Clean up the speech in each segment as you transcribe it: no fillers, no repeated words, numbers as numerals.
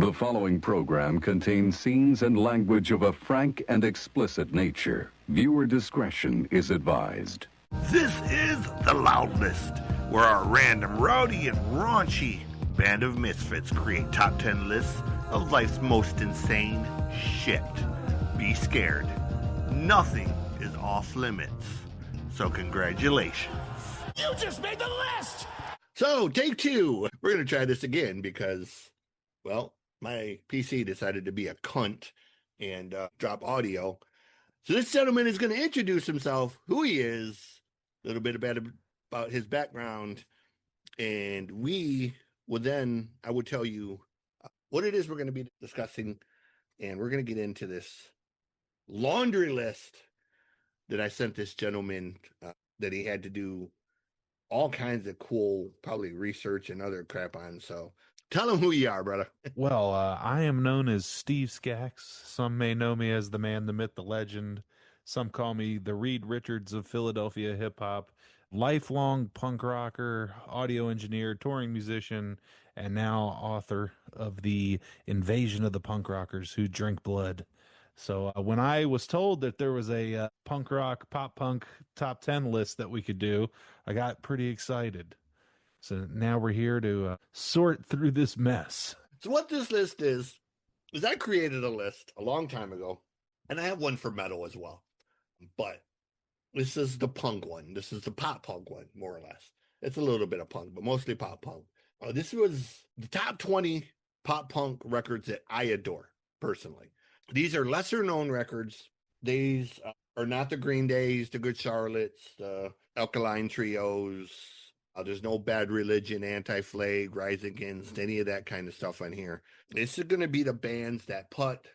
The following program contains scenes and language of a frank and explicit nature. Viewer discretion is advised. This is The Loud List, where our random, rowdy, and raunchy band of misfits create top 10 lists of life's most insane shit. Be scared. Nothing is off limits. So congratulations. You just made the list! So, take two. We're going to try this again because, well, my PC decided to be a cunt and drop audio. So this gentleman is going to introduce himself, who he is, a little bit about his background, and we will then, I will tell you what it is we're going to be discussing, and we're going to get into this laundry list that I sent this gentleman that he had to do all kinds of cool, probably research and other crap on. So tell him who you are, brother. Well, I am known as Steve Sxaks. Some may know me as the man, the myth, the legend. Some call me the Reed Richards of Philadelphia hip-hop. Lifelong punk rocker, audio engineer, touring musician, and now author of The Invasion of the Punk Rockers Who Drink Blood. So when I was told that there was a punk rock, pop punk top 10 list that we could do, I got pretty excited. So now we're here to sort through this mess. So what this list is I created a list a long time ago, and I have one for metal as well. But this is the punk one. This is the pop punk one, more or less. It's a little bit of punk, but mostly pop punk. This was the top 20 pop punk records that I adore, personally. These are lesser known records. These are not the Green Days, the Good Charlottes, the Alkaline Trios. There's no Bad Religion, Anti-Flag, Rise Against, any of that kind of stuff on here. This is going to be the bands that put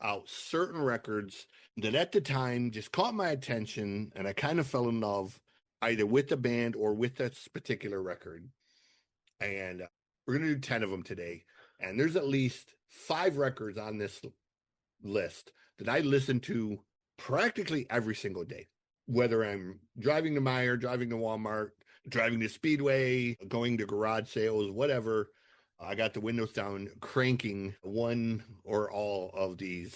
out certain records that at the time just caught my attention, and I kind of fell in love either with the band or with this particular record. And we're going to do 10 of them today. And there's at least 5 records on this list that I listen to practically every single day, whether I'm driving to Meijer, driving to Walmart, driving to Speedway, going to garage sales, whatever. I got the windows down, cranking one or all of these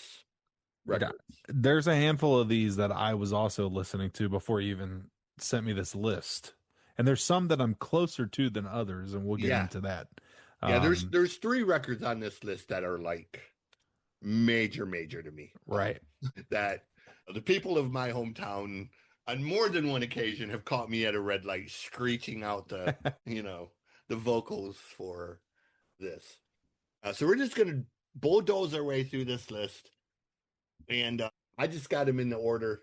records. There's a handful of these that I was also listening to before you even sent me this list. And there's some that I'm closer to than others, and we'll get into that. Yeah, there's 3 records on this list that are like major to me. Right. That the people of my hometown on more than one occasion have caught me at a red light screeching out the, the vocals for this. So we're just going to bulldoze our way through this list. And I just got them in the order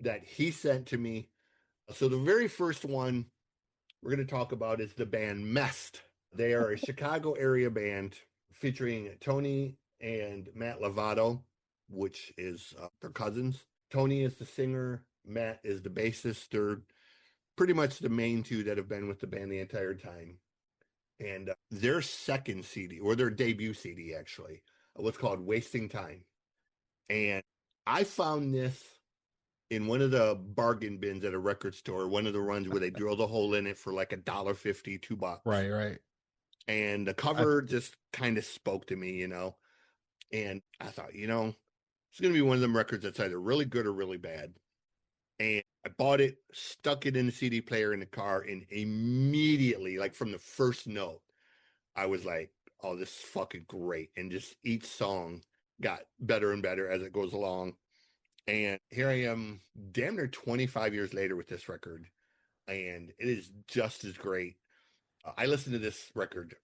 that he sent to me. So the very first one we're going to talk about is the band Mest. They are a Chicago area band featuring Tony and Matt Lovato, which is their cousins. Tony is the singer. Matt is the bassist. They're pretty much the main two that have been with the band the entire time. And their second CD, or their debut CD actually, was called Wasting Time. And I found this in one of the bargain bins at a record store, one of the runs where they drill the hole in it for like $1.50, $2. Right. And the cover just kind of spoke to me, And I thought, it's going to be one of them records that's either really good or really bad. And I bought it, stuck it in the CD player in the car, and immediately, like from the first note, I was like, oh, this is fucking great. And just each song got better and better as it goes along. And here I am, damn near 25 years later with this record, and it is just as great. I listen to this record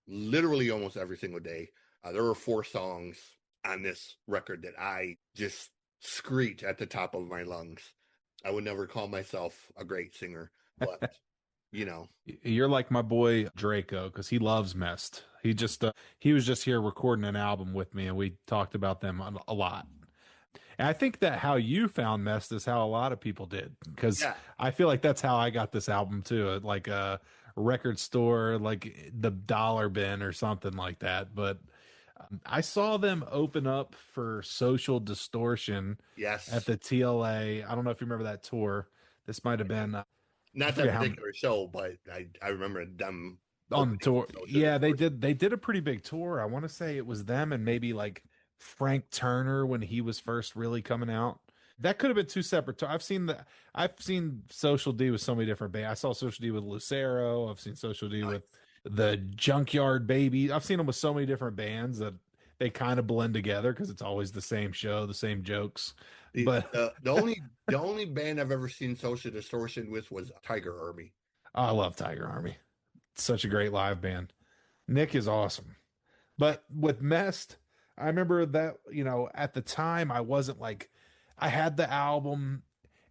literally almost every single day. There were 4 songs on this record that I just screech at the top of my lungs. I would never call myself a great singer, but You're like my boy Draco, because he loves Mest. He was just here recording an album with me, and we talked about them a lot. And I think that how you found Mest is how a lot of people did, because I feel like that's how I got this album too, at like a record store, like the Dollar Bin or something like that. But I saw them open up for Social Distortion at the TLA. I don't know if you remember that tour. This might have been not that particular show, but I remember them on the tour. So Yeah, the tour. they did a pretty big tour. I want to say it was them and maybe like Frank Turner when he was first really coming out. That could have been two separate tours. I've seen Social D with so many different bands. I saw Social D with Lucero. I've seen Social D with the Junkyard Baby. I've seen them with so many different bands that they kind of blend together because it's always the same show, the same jokes. But The only band I've ever seen Social Distortion with was Tiger Army. I love Tiger Army. Such a great live band. Nick is awesome. But with Mest, I remember that, at the time I wasn't like, I had the album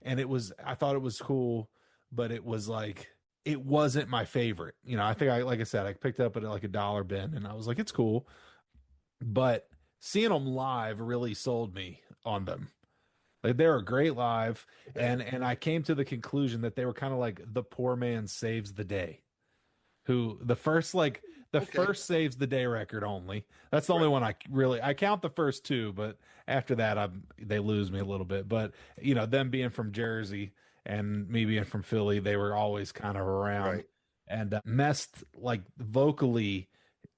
and I thought it was cool, but it was like, it wasn't my favorite. I think like I said, I picked up at like a dollar bin and I was like, it's cool. But seeing them live really sold me on them. Like they were great live. And I came to the conclusion that they were kind of like the poor man saves the day. Who the first first Saves the Day record only. That's the only one I count the first two, but after that they lose me a little bit. But them being from Jersey and me being from Philly, they were always kind of around. Right. And Mest like vocally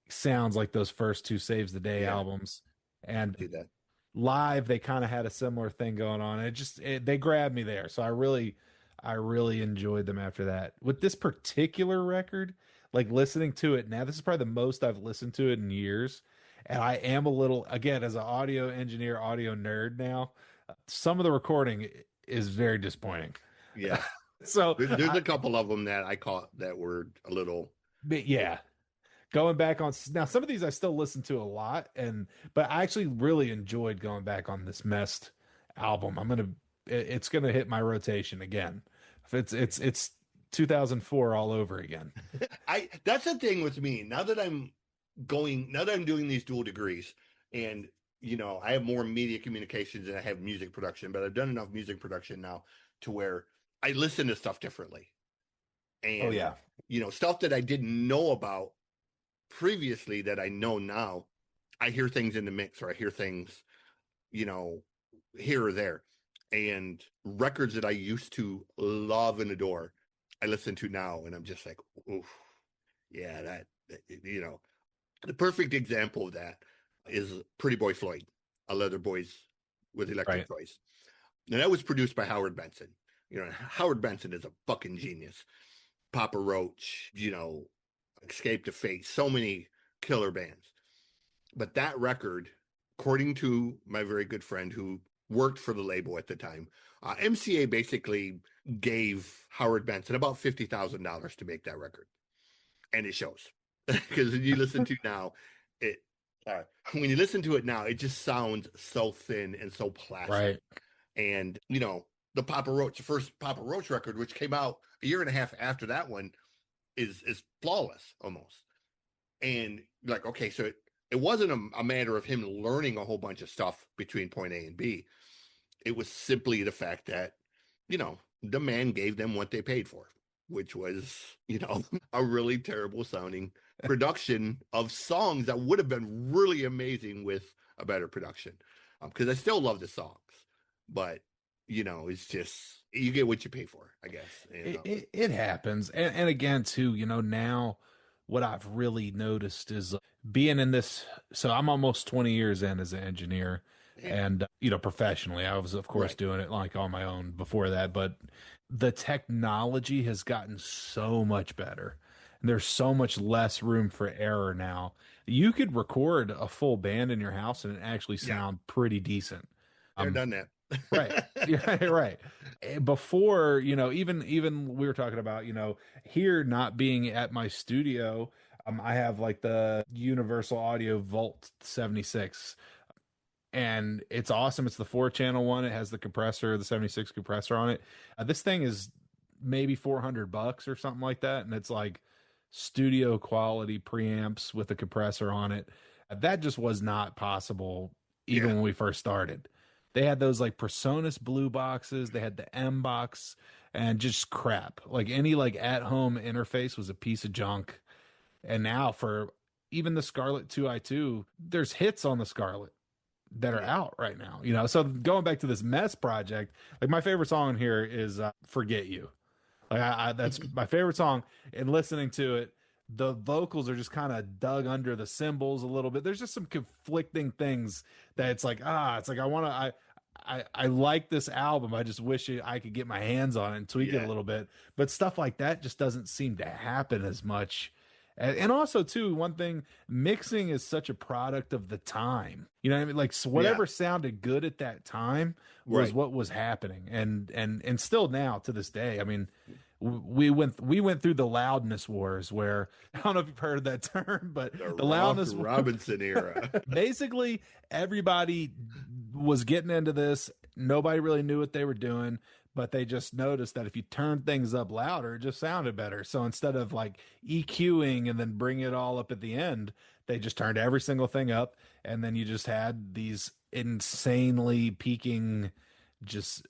sounds like those first two Saves the Day albums. And Do that. live they kind of had a similar thing going on. They grabbed me there. So I really enjoyed them after that. With this particular record, like listening to it now, this is probably the most I've listened to it in years. And I am a little, again, as an audio engineer, audio nerd now, some of the recording is very disappointing. Yeah. So there's a couple of them that I caught that were a little. But yeah. Going back on now, some of these I still listen to a lot, but I actually really enjoyed going back on this Mest album. It's gonna hit my rotation again. It's 2004 all over again. That's the thing with me. Now that I'm doing these dual degrees, and I have more media communications than I have music production, but I've done enough music production now to where I listen to stuff differently. And stuff that I didn't know about previously that I know now, I hear things in the mix, or I hear things, here or there. And records that I used to love and adore, I listen to now, and I'm just like, oof, yeah, that the perfect example of that is Pretty Boy Floyd, A Leather Boys with Electric Toys. And that was produced by Howard Benson. Howard Benson is a fucking genius. Papa Roach, Escape to Fate, so many killer bands. But that record, according to my very good friend who worked for the label at the time, MCA basically gave Howard Benson about $50,000 to make that record. And it shows. Because when you listen to now, when you listen to it now, it just sounds so thin and so plastic. Right. And, the first Papa Roach record, which came out a year and a half after that one, is flawless almost. And like, okay, so it wasn't a matter of him learning a whole bunch of stuff between point A and B. It was simply the fact that, the man gave them what they paid for, which was, a really terrible sounding production of songs that would have been really amazing with a better production. Because I still love the songs, but it's just, you get what you pay for, I guess. It happens. And again, too, now what I've really noticed is being in this. So I'm almost 20 years in as an engineer and, professionally. I was, of course, doing it like on my own before that. But the technology has gotten so much better. And there's so much less room for error now. You could record a full band in your house and it actually sound pretty decent. I've done that. Right. Yeah, right. Before, even we were talking about, here not being at my studio, I have like the Universal Audio Volt 76 and it's awesome. It's the 4-channel one. It has the compressor, the 76 compressor on it. This thing is maybe $400 or something like that. And it's like studio quality preamps with a compressor on it. That just was not possible even when we first started. They had those like Presonus blue boxes. They had the M box and just crap. Like any like at home interface was a piece of junk. And now for even the Scarlett 2i2, there's hits on the Scarlett that are out right now, So going back to this Mest project, like my favorite song here is Forget You. Like that's my favorite song, and listening to it, the vocals are just kind of dug under the cymbals a little bit. There's just some conflicting things that it's like, it's like I like this album. I just wish I could get my hands on it and tweak it a little bit. But stuff like that just doesn't seem to happen as much. And also, too, one thing, mixing is such a product of the time. You know what I mean? Like, so whatever sounded good at that time was what was happening. And still now, to this day, I mean, we went through the loudness wars where, I don't know if you've heard of that term, but the loudness Robinson era. Basically, everybody was getting into this. Nobody really knew what they were doing, but they just noticed that if you turn things up louder, it just sounded better. So instead of like EQing and then bring it all up at the end, they just turned every single thing up. And then you just had these insanely peaking, just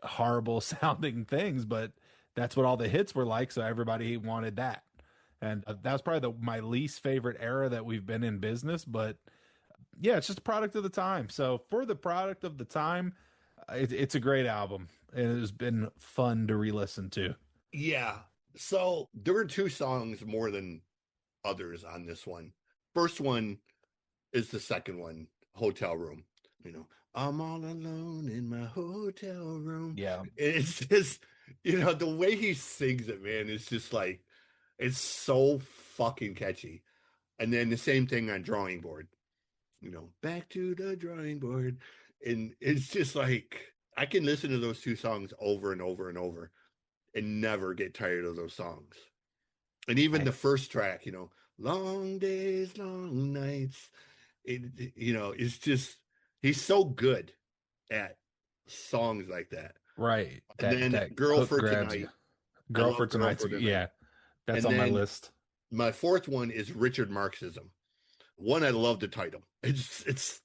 horrible sounding things. But that's what all the hits were like. So everybody wanted that. And that was probably my least favorite era that we've been in business. But yeah, it's just a product of the time. So for the product of the time, it's a great album. And it has been fun to re-listen to. Yeah. So there were 2 songs more than others on this one. First one is the second one, Hotel Room. You know, I'm all alone in my hotel room. Yeah. It's just, the way he sings it, man, it's just like, it's so fucking catchy. And then the same thing on Drawing Board. Back to the drawing board. And it's just like, I can listen to those 2 songs over and over and over and never get tired of those songs. And even the first track, long days, long nights, it's just, he's so good at songs like that. Right. And then that Girl for Tonight. Girl for Tonight. Yeah. That's on my list. My fourth one is Richard Marxism. One, I love the title. It's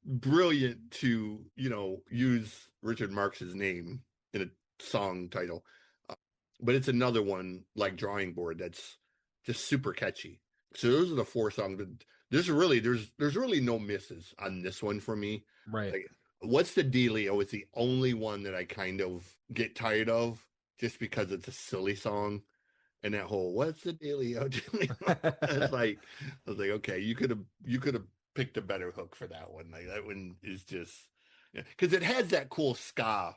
brilliant to, use Richard Marx's name in a song title. But it's another one like Drawing Board that's just super catchy. So those are the 4 songs. There's really no misses on this one for me. Right. Like, What's the Dealio is the only one that I kind of get tired of just because it's a silly song. And that whole "What's the Dealio?" It's like, I was like, okay, you could have picked a better hook for that one. Like, that one is just, because it has that cool ska,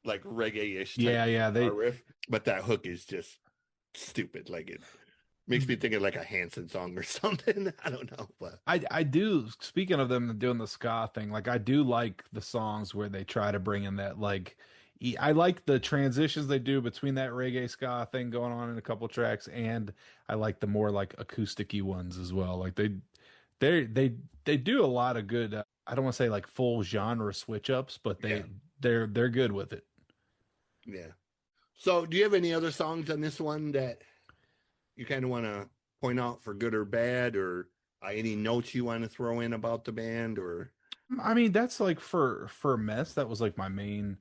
like reggae-ish riff, but that hook is just stupid. Like, it makes me think of like a Hanson song or something. I don't know, but I do. Speaking of them doing the ska thing, like, I do like the songs where they try to bring in that, like, I like the transitions they do between that reggae ska thing going on in a couple tracks, and I like the more like acoustic-y ones as well. Like, they do a lot of good. I don't want to say like full genre switch ups, but they're good with it. Yeah. So, do you have any other songs on this one that you kind of want to point out for good or bad, or any notes you want to throw in about the band? Or, I mean, that's like for Mess, that was like my main.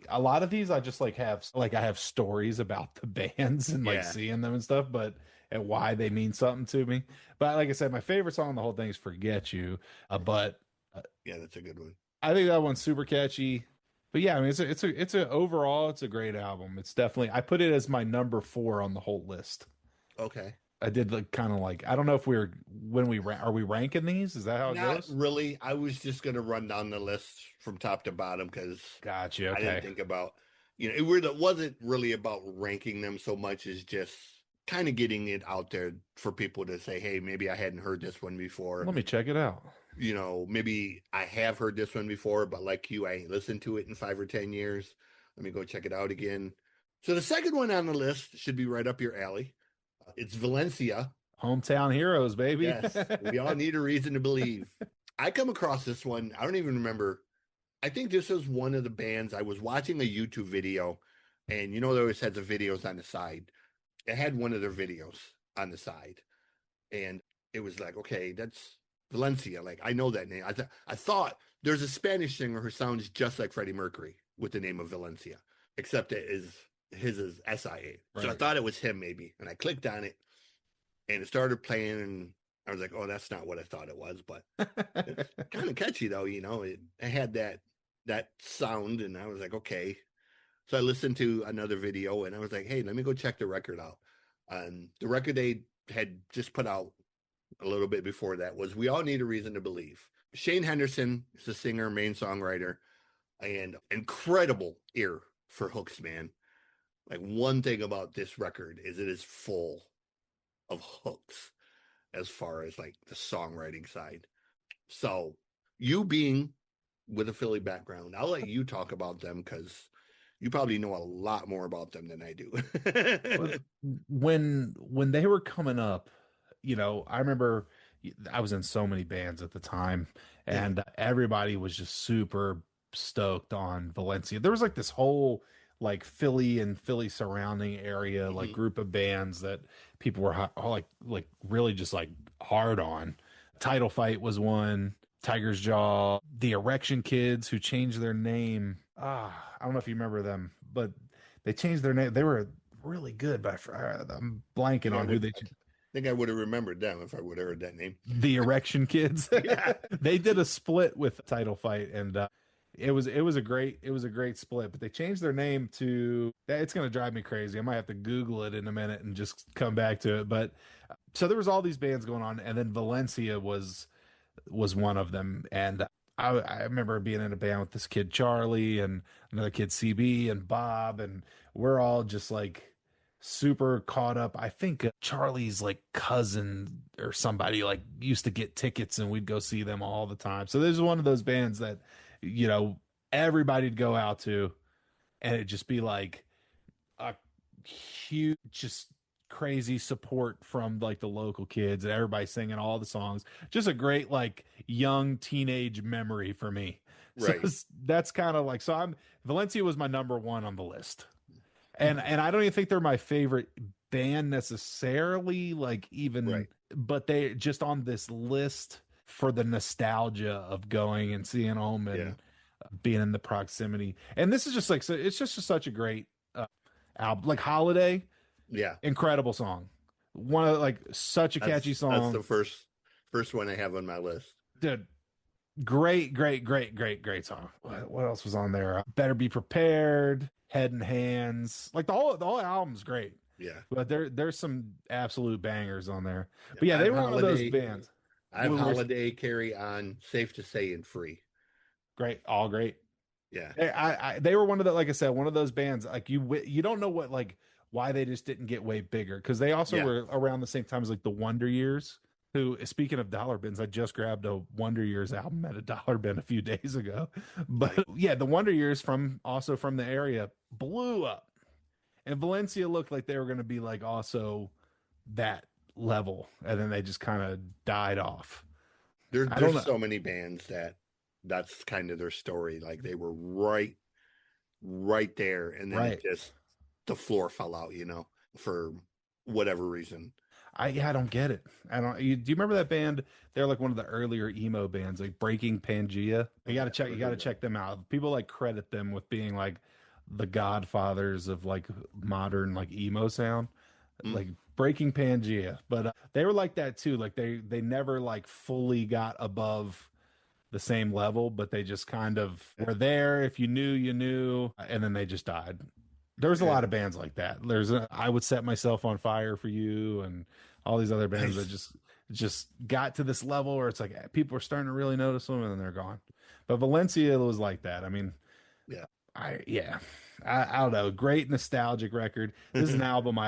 A lot of these I just like I have stories about the bands and like seeing them and stuff, but and why they mean something to me. But like I said, my favorite song on the whole thing is "Forget You." But yeah, that's a good one. I think that one's super catchy. But yeah, I mean, it's a overall, it's a great album. It's definitely, I put it as my number 4 on the whole list. Okay. I did like kind of like, I don't know if are we ranking these? Is that how it goes? Not really. I was just going to run down the list from top to bottom because gotcha. Okay. I didn't think about, it wasn't really about ranking them so much as just kind of getting it out there for people to say, hey, maybe I hadn't heard this one before. Let me check it out. Maybe I have heard this one before, but like you, I ain't listened to it in 5 or 10 years. Let me go check it out again. So the second one on the list should be right up your alley. It's Valencia. Hometown heroes, baby. Yes, we all need a reason to believe. I come across this one. I don't even remember. I think this was one of the bands. I was watching a YouTube video, and they always had the videos on the side. It had one of their videos on the side, and it was like, okay, that's Valencia. Like, I know that name. I thought there's a Spanish singer who sounds just like Freddie Mercury with the name of Valencia, except his is SIA. Right. So I thought it was him maybe. And I clicked on it and it started playing and I was like, oh, that's not what I thought it was, but it's kind of catchy though. It had that sound and I was like, okay. So I listened to another video and I was like, hey, let me go check the record out. The record they had just put out a little bit before that was We All Need a Reason to Believe. Shane Henderson is the singer, main songwriter, and incredible ear for hooks, man. Like, one thing about this record is it is full of hooks as far as like the songwriting side. So you being with a Philly background, I'll let you talk about them because you probably know a lot more about them than I do. When they were coming up, I remember I was in so many bands at the time, and everybody was just super stoked on Valencia. There was like this whole like Philly and Philly surrounding area, like group of bands that people were like really just like hard on. Title Fight was one. Tiger's Jaw, the Erection Kids, who changed their name. I don't know if you remember them, but they changed their name. They were really good, but I'm blanking on who they. I think I would have remembered them if I would have heard that name. The Erection Kids. Yeah. They did a split with Title Fight, and it was a great split. But they changed their name to. It's going to drive me crazy. I might have to Google it in a minute and just come back to it. But so there was all these bands going on, and then Valencia was one of them. And I remember being in a band with this kid Charlie and another kid CB and Bob, and we're all just like super caught up. I think Charlie's like cousin or somebody like used to get tickets, and we'd go see them all the time. So this is one of those bands that everybody'd go out to, and it'd just be like a huge, just crazy support from like the local kids and everybody singing all the songs. Just a great like young teenage memory for me. Right. So that's kind of like, Valencia was my number one on the list. And I don't even think they're my favorite band necessarily, like even, but they just on this list for the nostalgia of going and seeing them and being in the proximity. And this is just like, so it's just such a great album, like Holiday. Yeah. Incredible song. One of like such a catchy song. That's the first one I have on my list. Dude, great song. What else was on there? Better Be Prepared, Head and Hands. Like the whole album's great. Yeah. But there's some absolute bangers on there. But yeah, they were one of those bands. I have Holiday, Carry On, Safe to Say, and Free. Great. All great. Yeah. They were one of the, like I said, one of those bands, like you don't know what, like, why they just didn't get way bigger, because they also were around the same time as like the Wonder Years, who, speaking of dollar bins, I just grabbed a Wonder Years album at a dollar bin a few days ago. But yeah, the Wonder Years from the area blew up, and Valencia looked like they were going to be like also that level, and then they just kind of died off. There's so many bands that's kind of their story. Like they were right there, and then it just, the floor fell out, for whatever reason. I don't get it. Do you remember that band? They're like one of the earlier emo bands, like Breaking Pangea. You got to check them out. People like credit them with being like the godfathers of like modern like emo sound, like Breaking Pangea. But they were like that too. Like they never like fully got above the same level, but they just kind of were there. If you knew, you knew, and then they just died. There's a lot of bands like that. I Would Set Myself on Fire for You, and all these other bands that just got to this level where it's like people are starting to really notice them, and then they're gone. But Valencia was like that. I mean, I don't know. Great nostalgic record. This is an album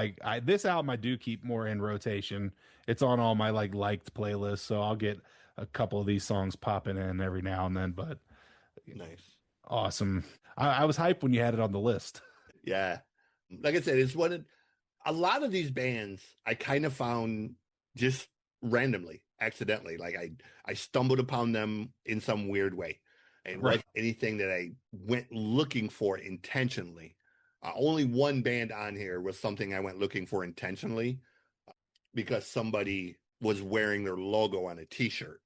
this album I do keep more in rotation. It's on all my liked playlists, so I'll get a couple of these songs popping in every now and then. But nice, awesome. I was hyped when you had it on the list. Yeah. Like I said, it's a lot of these bands I kind of found just randomly, accidentally. Like I stumbled upon them in some weird way. And wasn't anything that I went looking for intentionally. Only one band on here was something I went looking for intentionally because somebody was wearing their logo on a t-shirt.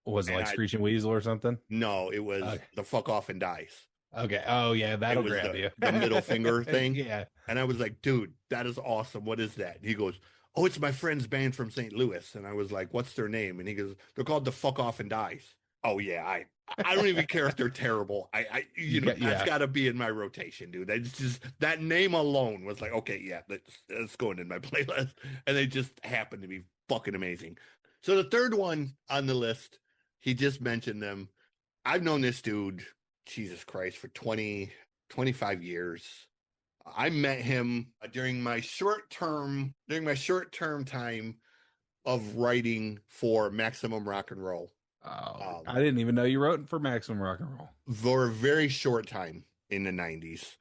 Was it like Screeching Weasel or something? No, it was the Fuck Off and Dice. Okay. Oh yeah, that'll grab you. The middle finger thing. Yeah. And I was like, dude, that is awesome. What is that? And he goes, oh, it's my friend's band from St. Louis. And I was like, what's their name? And he goes, they're called the Fuck Off and Dice. Oh yeah, I don't even care if they're terrible. That's got to be in my rotation, dude. It's just that name alone was like, okay, yeah, that's going in my playlist, and they just happen to be fucking amazing. So the third one on the list, he just mentioned them. I've known this dude, Jesus Christ, for 25 years. I met him during my short term time of writing for Maximum Rock and Roll. Oh, I didn't even know you wrote for Maximum Rock and Roll. For a very short time in the 90s,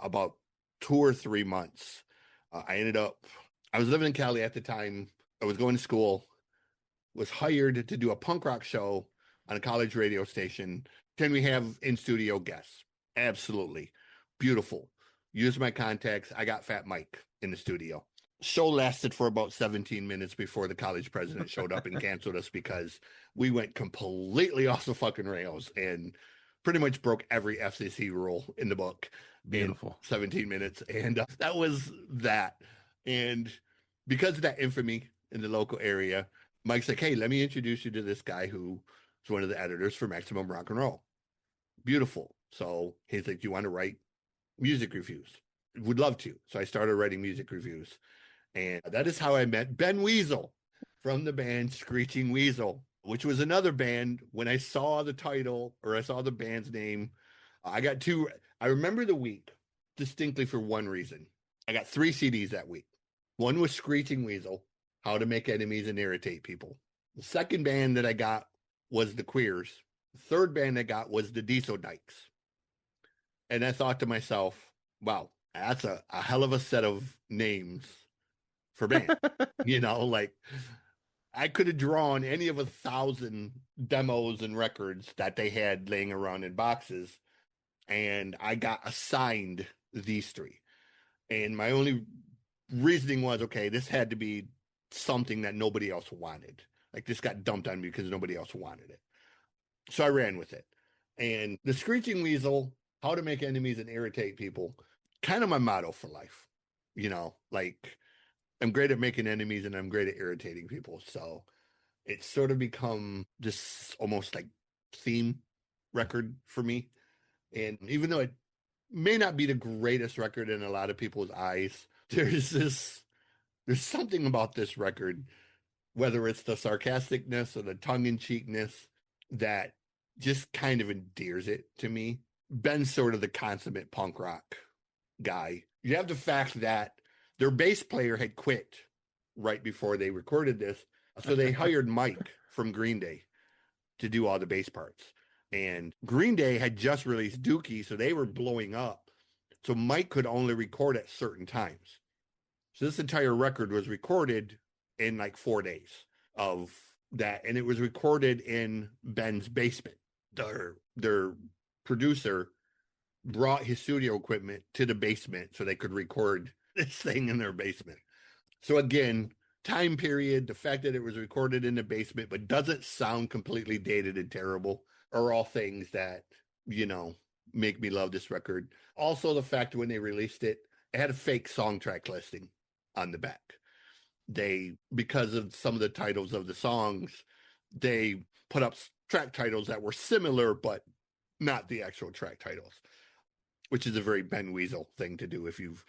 about 2 or 3 months. I was living in Cali at the time. I was going to school, was hired to do a punk rock show on a college radio station. Can we have in-studio guests? Absolutely. Beautiful. Use my contacts. I got Fat Mike in the studio. Show lasted for about 17 minutes before the college president showed up and canceled us because we went completely off the fucking rails and pretty much broke every FCC rule in the book. Beautiful. In 17 minutes. And that was that. And because of that infamy in the local area, Mike's like, hey, let me introduce you to this guy who is one of the editors for Maximum Rock and Roll. Beautiful. So he's like, do you want to write music reviews? Would love to. So I started writing music reviews. And that is how I met Ben Weasel from the band Screeching Weasel, which was another band. When I saw the title or I saw the band's name, I remember the week distinctly for one reason. I got 3 CDs that week. One was Screeching Weasel, How to Make Enemies and Irritate People. The second band that I got was the Queers. The third band I got was the Diesel Dykes. And I thought to myself, wow, that's a hell of a set of names for band. Like I could have drawn any of 1,000 demos and records that they had laying around in boxes, and I got assigned these 3. And my only reasoning was, okay, this had to be something that nobody else wanted. Like this got dumped on me because nobody else wanted it. So I ran with it. And the Screeching Weasel, How to Make Enemies and Irritate People, kind of my motto for life. Like I'm great at making enemies and I'm great at irritating people. So it's sort of become this almost like theme record for me. And even though it may not be the greatest record in a lot of people's eyes, there's something about this record, whether it's the sarcasticness or the tongue-in-cheekness, that just kind of endears it to me. Ben's sort of the consummate punk rock guy. You have the fact that their bass player had quit right before they recorded this. So they hired Mike from Green Day to do all the bass parts. And Green Day had just released Dookie, so they were blowing up. So Mike could only record at certain times. So this entire record was recorded in like 4 days of that. And it was recorded in Ben's basement. Their producer brought his studio equipment to the basement so they could record this thing in their basement. So again, time period, the fact that it was recorded in the basement but doesn't sound completely dated and terrible are all things that, make me love this record. Also, the fact when they released it, it had a fake song track listing on the back. Because of some of the titles of the songs, they put up track titles that were similar but not the actual track titles, which is a very Ben Weasel thing to do if you've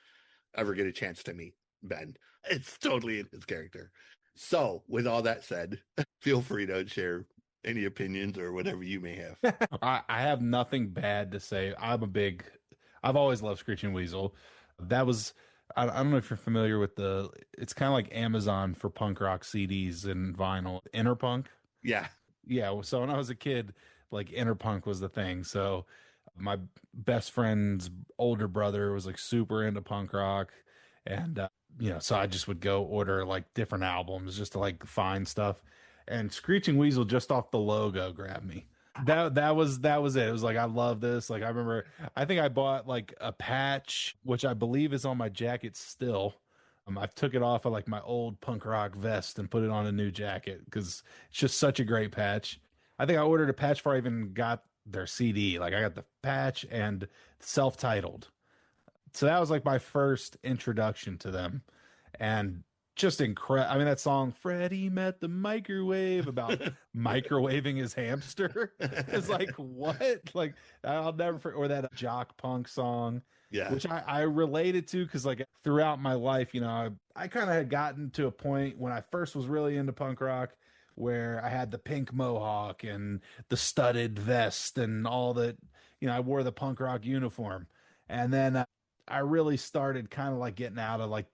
ever get a chance to meet Ben. It's totally in his character. So, with all that said, feel free to share any opinions or whatever you may have. I have nothing bad to say. I've always loved Screeching Weasel. That was, I don't know if you're familiar with it's kind of like Amazon for punk rock CDs and vinyl. Interpunk? Yeah. Yeah. So when I was a kid, like Interpunk was the thing. So my best friend's older brother was like super into punk rock. And, so I just would go order like different albums just to like find stuff. And Screeching Weasel just off the logo grabbed me. That was it. It was like, I love this. Like, I think I bought like a patch, which I believe is on my jacket still. I took it off of like my old punk rock vest and put it on a new jacket because it's just such a great patch. I think I ordered a patch before I even got their CD. Like, I got the patch and self-titled. So that was like my first introduction to them. And just incredible. I mean, that song, Freddie met the microwave, about microwaving his hamster. It's like, what? Like, I'll never forget. Or that jock punk song, Yeah. which I related to because, like, throughout my life, you know, I kind of had gotten to a point when I first was really into punk rock where I had the pink mohawk and the studded vest and all that. You know, I wore the punk rock uniform. And then I really started kind of like getting out of like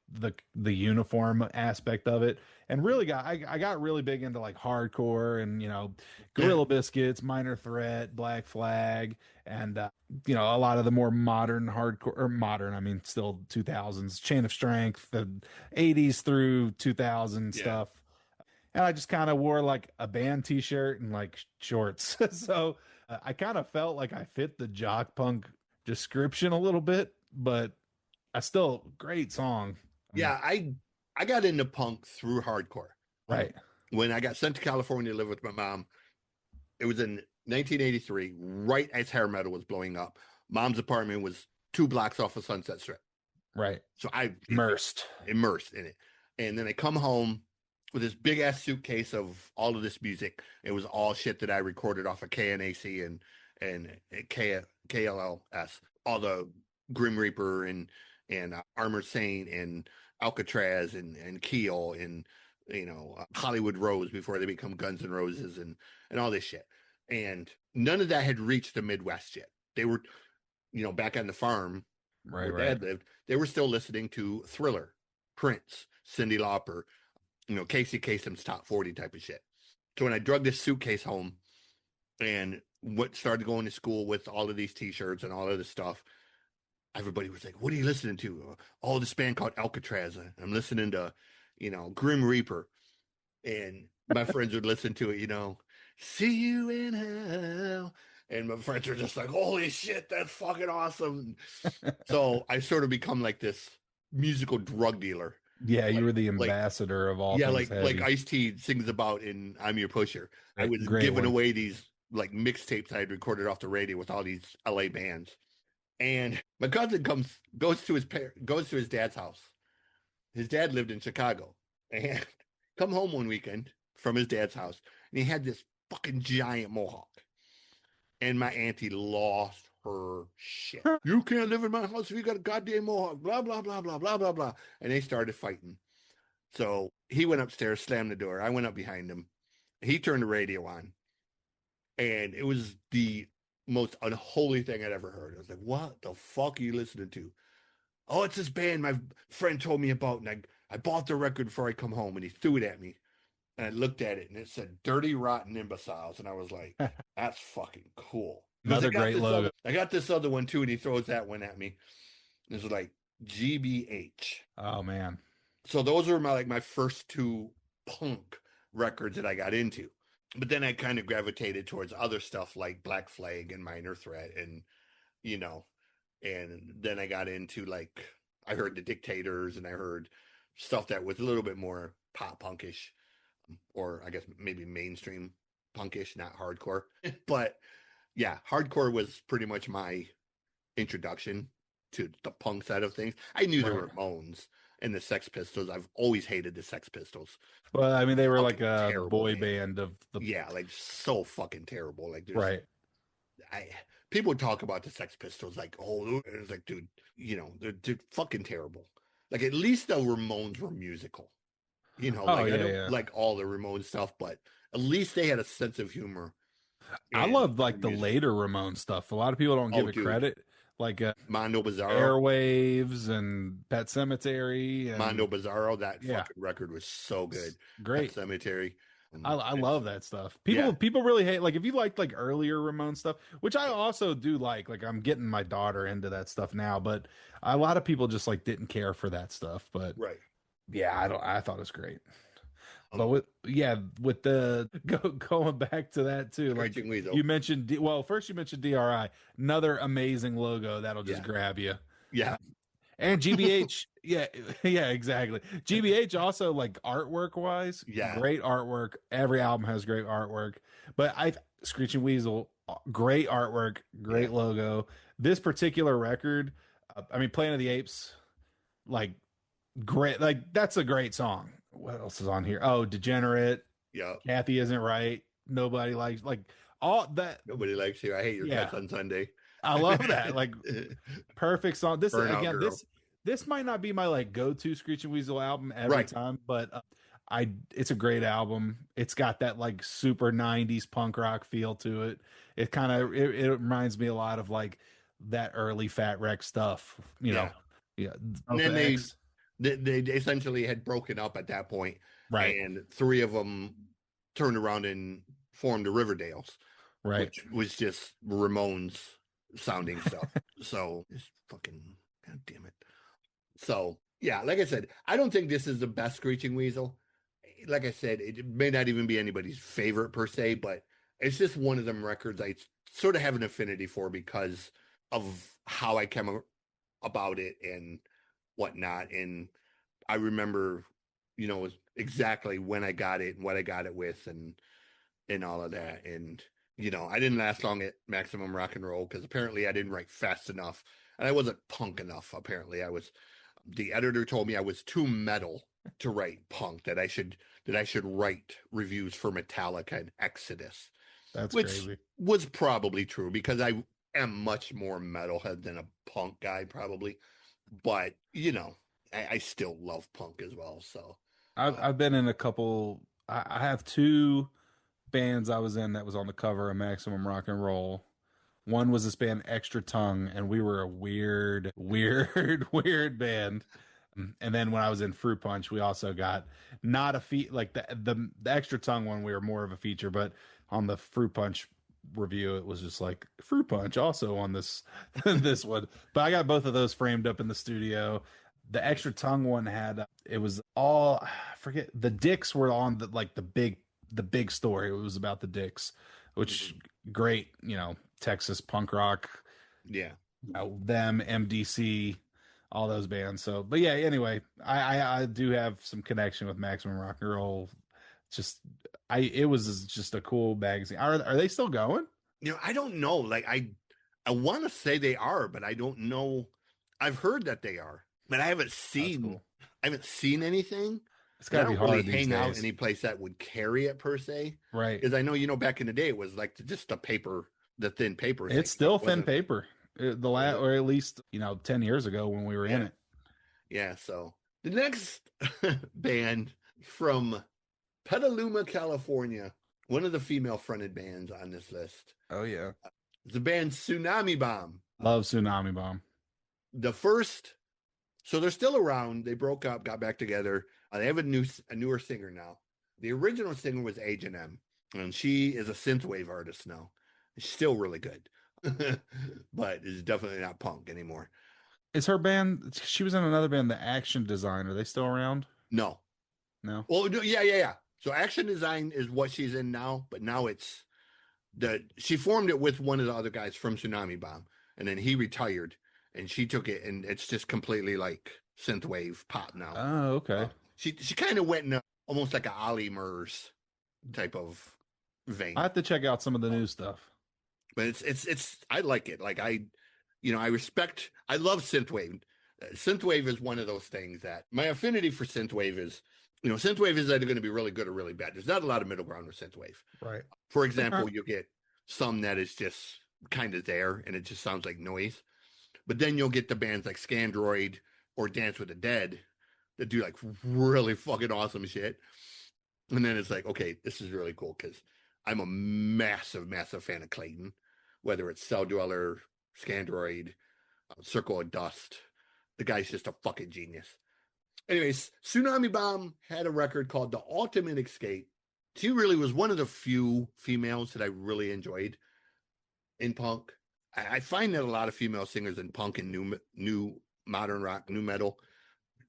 the uniform aspect of it, and really I got really big into like hardcore and, you know, Gorilla Biscuits, Minor Threat, Black Flag, and you know, a lot of the more modern hardcore, or modern, I mean, still 2000s, Chain of Strength, the 80s through 2000 stuff. And I just kind of wore like a band t-shirt and like shorts. So I kind of felt like I fit the jock punk description a little bit, but I still, great song. Yeah, I got into punk through hardcore. Right. When I got sent to California to live with my mom, it was in 1983, right as hair metal was blowing up. Mom's apartment was 2 blocks off of Sunset Strip. Right. So I immersed in it. And then I come home with this big ass suitcase of all of this music. It was all shit that I recorded off of KNAC and KLLS, all the Grim Reaper and Armored Saint and Alcatraz and Keel and, you know, Hollywood Rose before they become Guns N' Roses and all this shit. And none of that had reached the Midwest yet. They were, you know, back on the farm where Dad lived, they were still listening to Thriller, Prince, Cyndi Lauper, you know, Casey Kasem's top 40 type of shit. So when I drug this suitcase home and started going to school with all of these t-shirts and all of this stuff, everybody was like, what are you listening to? Oh, this band called Alcatraz. I'm listening to, you know, Grim Reaper. And my friends would listen to it, you know, see you in hell. And my friends were just like, holy shit, that's fucking awesome. So I sort of become like this musical drug dealer. Yeah, you were the ambassador of all. Yeah, things like Ice-T sings about in "I'm Your Pusher." I was Great giving one. away these like mixtapes I had recorded off the radio with all these LA bands, and my cousin goes to his dad's house. His dad lived in Chicago, and come home one weekend from his dad's house, and he had this fucking giant mohawk, and my auntie lost her shit. You can't live in my house if you got a goddamn mohawk, blah, blah, blah, blah, blah, blah, blah. And they started fighting. So he went upstairs, slammed the door. I went up behind him. He turned the radio on. And it was the most unholy thing I'd ever heard. I was like, what the fuck are you listening to? Oh, it's this band my friend told me about. And I bought the record before I come home. And he threw it at me. And I looked at it and it said Dirty Rotten Imbeciles. And I was like, that's fucking cool. Another great logo. I got this other one too, and he throws that one at me. It was like GBH. Oh man. So those were my first 2 punk records that I got into. But then I kind of gravitated towards other stuff like Black Flag and Minor Threat and, you know, and then I got into like, I heard the Dictators and I heard stuff that was a little bit more pop punkish, or I guess maybe mainstream punkish, not hardcore. But yeah, hardcore was pretty much my introduction to the punk side of things. I knew the Ramones and the Sex Pistols. I've always hated the Sex Pistols. Well, I mean, they were like a boy band. band of the. Yeah, like so fucking terrible. Like, right. People talk about the Sex Pistols like, oh, it's like, dude, you know, they're fucking terrible. Like, at least the Ramones were musical. You know, like, I don't like all the Ramones stuff, but at least they had a sense of humor. I love like the later Ramones stuff. A lot of people don't give it credit. Like Mondo Bizarro, Airwaves, and Pet Cemetery. And, Mondo Bizarro, that fucking record was so good. Great. Pet Cemetery. I love that stuff. People really hate, like, if you liked like earlier Ramon stuff, which I also do like I'm getting my daughter into that stuff now, but a lot of people just like didn't care for that stuff. But yeah, I thought it was great. But with the going back to that too, like you mentioned, first you mentioned DRI, another amazing logo that'll just grab you. Yeah. And GBH, yeah, exactly. GBH also, like, artwork wise, great artwork. Every album has great artwork. But Screeching Weasel, great artwork, great logo. This particular record, I mean, Planet of the Apes, like, great. Like, that's a great song. what else is on here? Oh, Degenerate. Yeah. Kathy Isn't Right. Nobody likes, like, all that. Nobody likes you. I hate your Yeah. guts on Sunday. I love that. Like, perfect song. This Burnout again, Girl. this might not be my like go-to Screeching Weasel album every Right. time, but it's a great album. It's got that like super 90s punk rock feel to it. It kind of it reminds me a lot of like that early Fat Wreck stuff, you know. Yeah. And then X. they essentially had broken up at that point, Right. and three of them turned around and formed the Riverdales, Right. which was just Ramones sounding stuff. So it's fucking, god damn it. So yeah, like I said, I don't think this is the best Screeching Weasel. Like I said, it may not even be anybody's favorite per se, but it's just one of them records I sort of have an affinity for because of how I came about it and whatnot. And I remember, you know, exactly when I got it and what I got it with and all of that. And, you know, I didn't last long at Maximum Rock and Roll because apparently I didn't write fast enough and I wasn't punk enough. Apparently the editor told me I was too metal to write punk, that I should write reviews for Metallica and Exodus. That's which crazy. Was probably true because I am much more metalhead than a punk guy probably. But, you know, I still love punk as well. So I've been in a couple. I have two bands I was in that was on the cover of Maximum Rock and Roll. One was this band Extra Tongue, and we were a weird, weird band. And then when I was in Fruit Punch, we also got not a feat like the Extra Tongue one. We were more of a feature, but on the Fruit Punch review, it was just like Fruit Punch also on this this one. But I got both of those framed up in the studio. The Extra Tongue one had it was all I forget, the Dicks were on the big story. It was about the Dicks, which great, you know, Texas punk rock. Yeah. Them, MDC, all those bands. So, but yeah, anyway, I do have some connection with Maximum Rock and Roll. It was just a cool magazine. Are they still going? You know, I don't know. Like I want to say they are, but I don't know. I've heard that they are, but I haven't seen. Cool. I haven't seen anything. It's got to be hard really these hang days. out any place that would carry it per se, right? Because I know, you know, back in the day it was like just the thin paper. It's still thin paper. Or at least, you know, 10 years ago when we were in it. Yeah. So the next band from Petaluma, California, one of the female fronted bands on this list. Oh yeah, the band Tsunami Bomb. Love Tsunami Bomb. The first, so they're still around. They broke up, got back together. They have a newer singer now. The original singer was H&M, and she is a synthwave artist now. She's still really good, but is definitely not punk anymore. Is her band? She was in another band, the Action Design. Are they still around? No. Well, yeah. So Action Design is what she's in now, but now she formed it with one of the other guys from Tsunami Bomb, and then he retired, and she took it, and it's just completely like synthwave pop now. Oh, okay. She kind of went in almost like a Ollie Murs type of vein. I have to check out some of the new stuff. But it's I like it. Like I love synthwave. Synthwave is one of those things that my affinity for synthwave is, you know, synthwave is either going to be really good or really bad. There's not a lot of middle ground with synthwave. Right. For example, you get some that is just kind of there and it just sounds like noise. But then you'll get the bands like Scandroid or Dance with the Dead that do like really fucking awesome shit. And then it's like, okay, this is really cool because I'm a massive, massive fan of Clayton, whether it's Cell Dweller, Scandroid, Circle of Dust. The guy's just a fucking genius. Anyways, Tsunami Bomb had a record called The Ultimate Escape. She really was one of the few females that I really enjoyed in punk. I find that a lot of female singers in punk and new modern rock, new metal,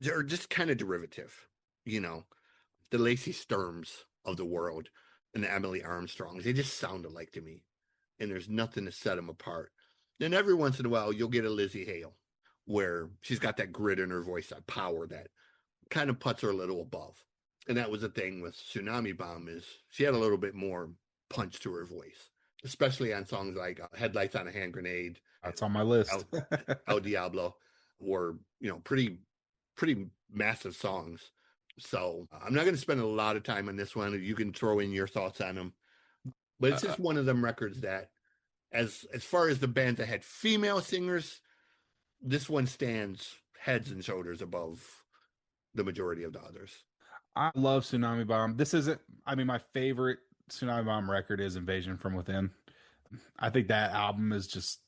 they're just kind of derivative. You know, the Lacey Sturms of the world and the Emily Armstrongs, they just sound alike to me. And there's nothing to set them apart. Then every once in a while, you'll get a Lizzie Hale, where she's got that grit in her voice, that power that kind of puts her a little above. And that was the thing with Tsunami Bomb, is she had a little bit more punch to her voice, especially on songs like Headlights on a Hand Grenade. That's on my list. El Diablo were, you know, pretty massive songs. So I'm not going to spend a lot of time on this one. You can throw in your thoughts on them, but it's just one of them records that, as far as the bands that had female singers, this one stands heads and shoulders above the majority of the others. I love Tsunami Bomb. This isn't, I mean, my favorite Tsunami Bomb record is Invasion from Within. I think that album is just,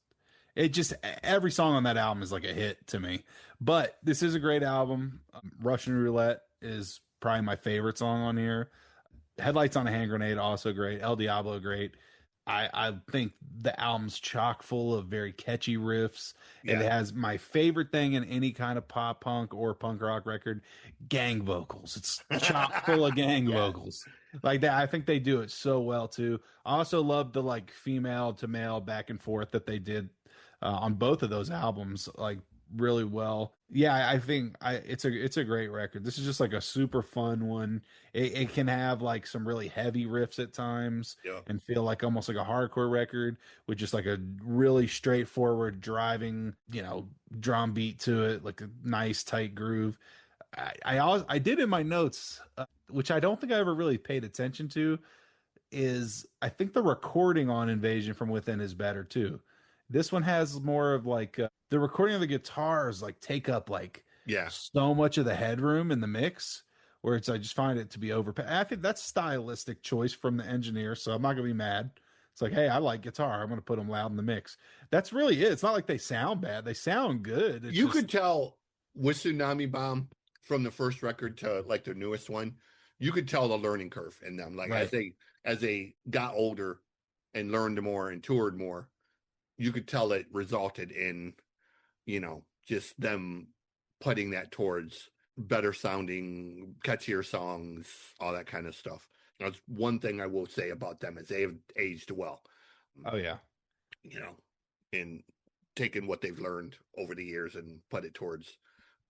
it just, every song on that album is like a hit to me. But this is a great album. Russian Roulette is probably my favorite song on here. Headlights on a Hand Grenade, also great. El Diablo, great. I think the album's chock full of very catchy riffs. Yeah. It has my favorite thing in any kind of pop punk or punk rock record, gang vocals. It's chock full of gang Yeah. vocals. Like that, I think they do it so well too. I also love the like female to male back and forth that they did on both of those albums, like really well. Yeah, I think it's a great record. This is just like a super fun one. It can have like some really heavy riffs at times Yeah. and feel like almost like a hardcore record with just like a really straightforward driving, drum beat to it, like a nice tight groove. I did in my notes, which I don't think I ever really paid attention to, is I think the recording on Invasion from Within is better too. This one has more of like the recording of the guitars like take up like so much of the headroom in the mix, where I just find it to be overpowered. I think that's a stylistic choice from the engineer, so I'm not gonna be mad. It's like, hey, I like guitar, I'm gonna put them loud in the mix. That's really it. It's not like they sound bad; they sound good. You could tell with Tsunami Bomb from the first record to like the newest one, you could tell the learning curve in them. Like as they got older and learned more and toured more, you could tell it resulted in, just them putting that towards better sounding, catchier songs, all that kind of stuff. That's one thing I will say about them is they have aged well. Oh yeah. In taking what they've learned over the years and put it towards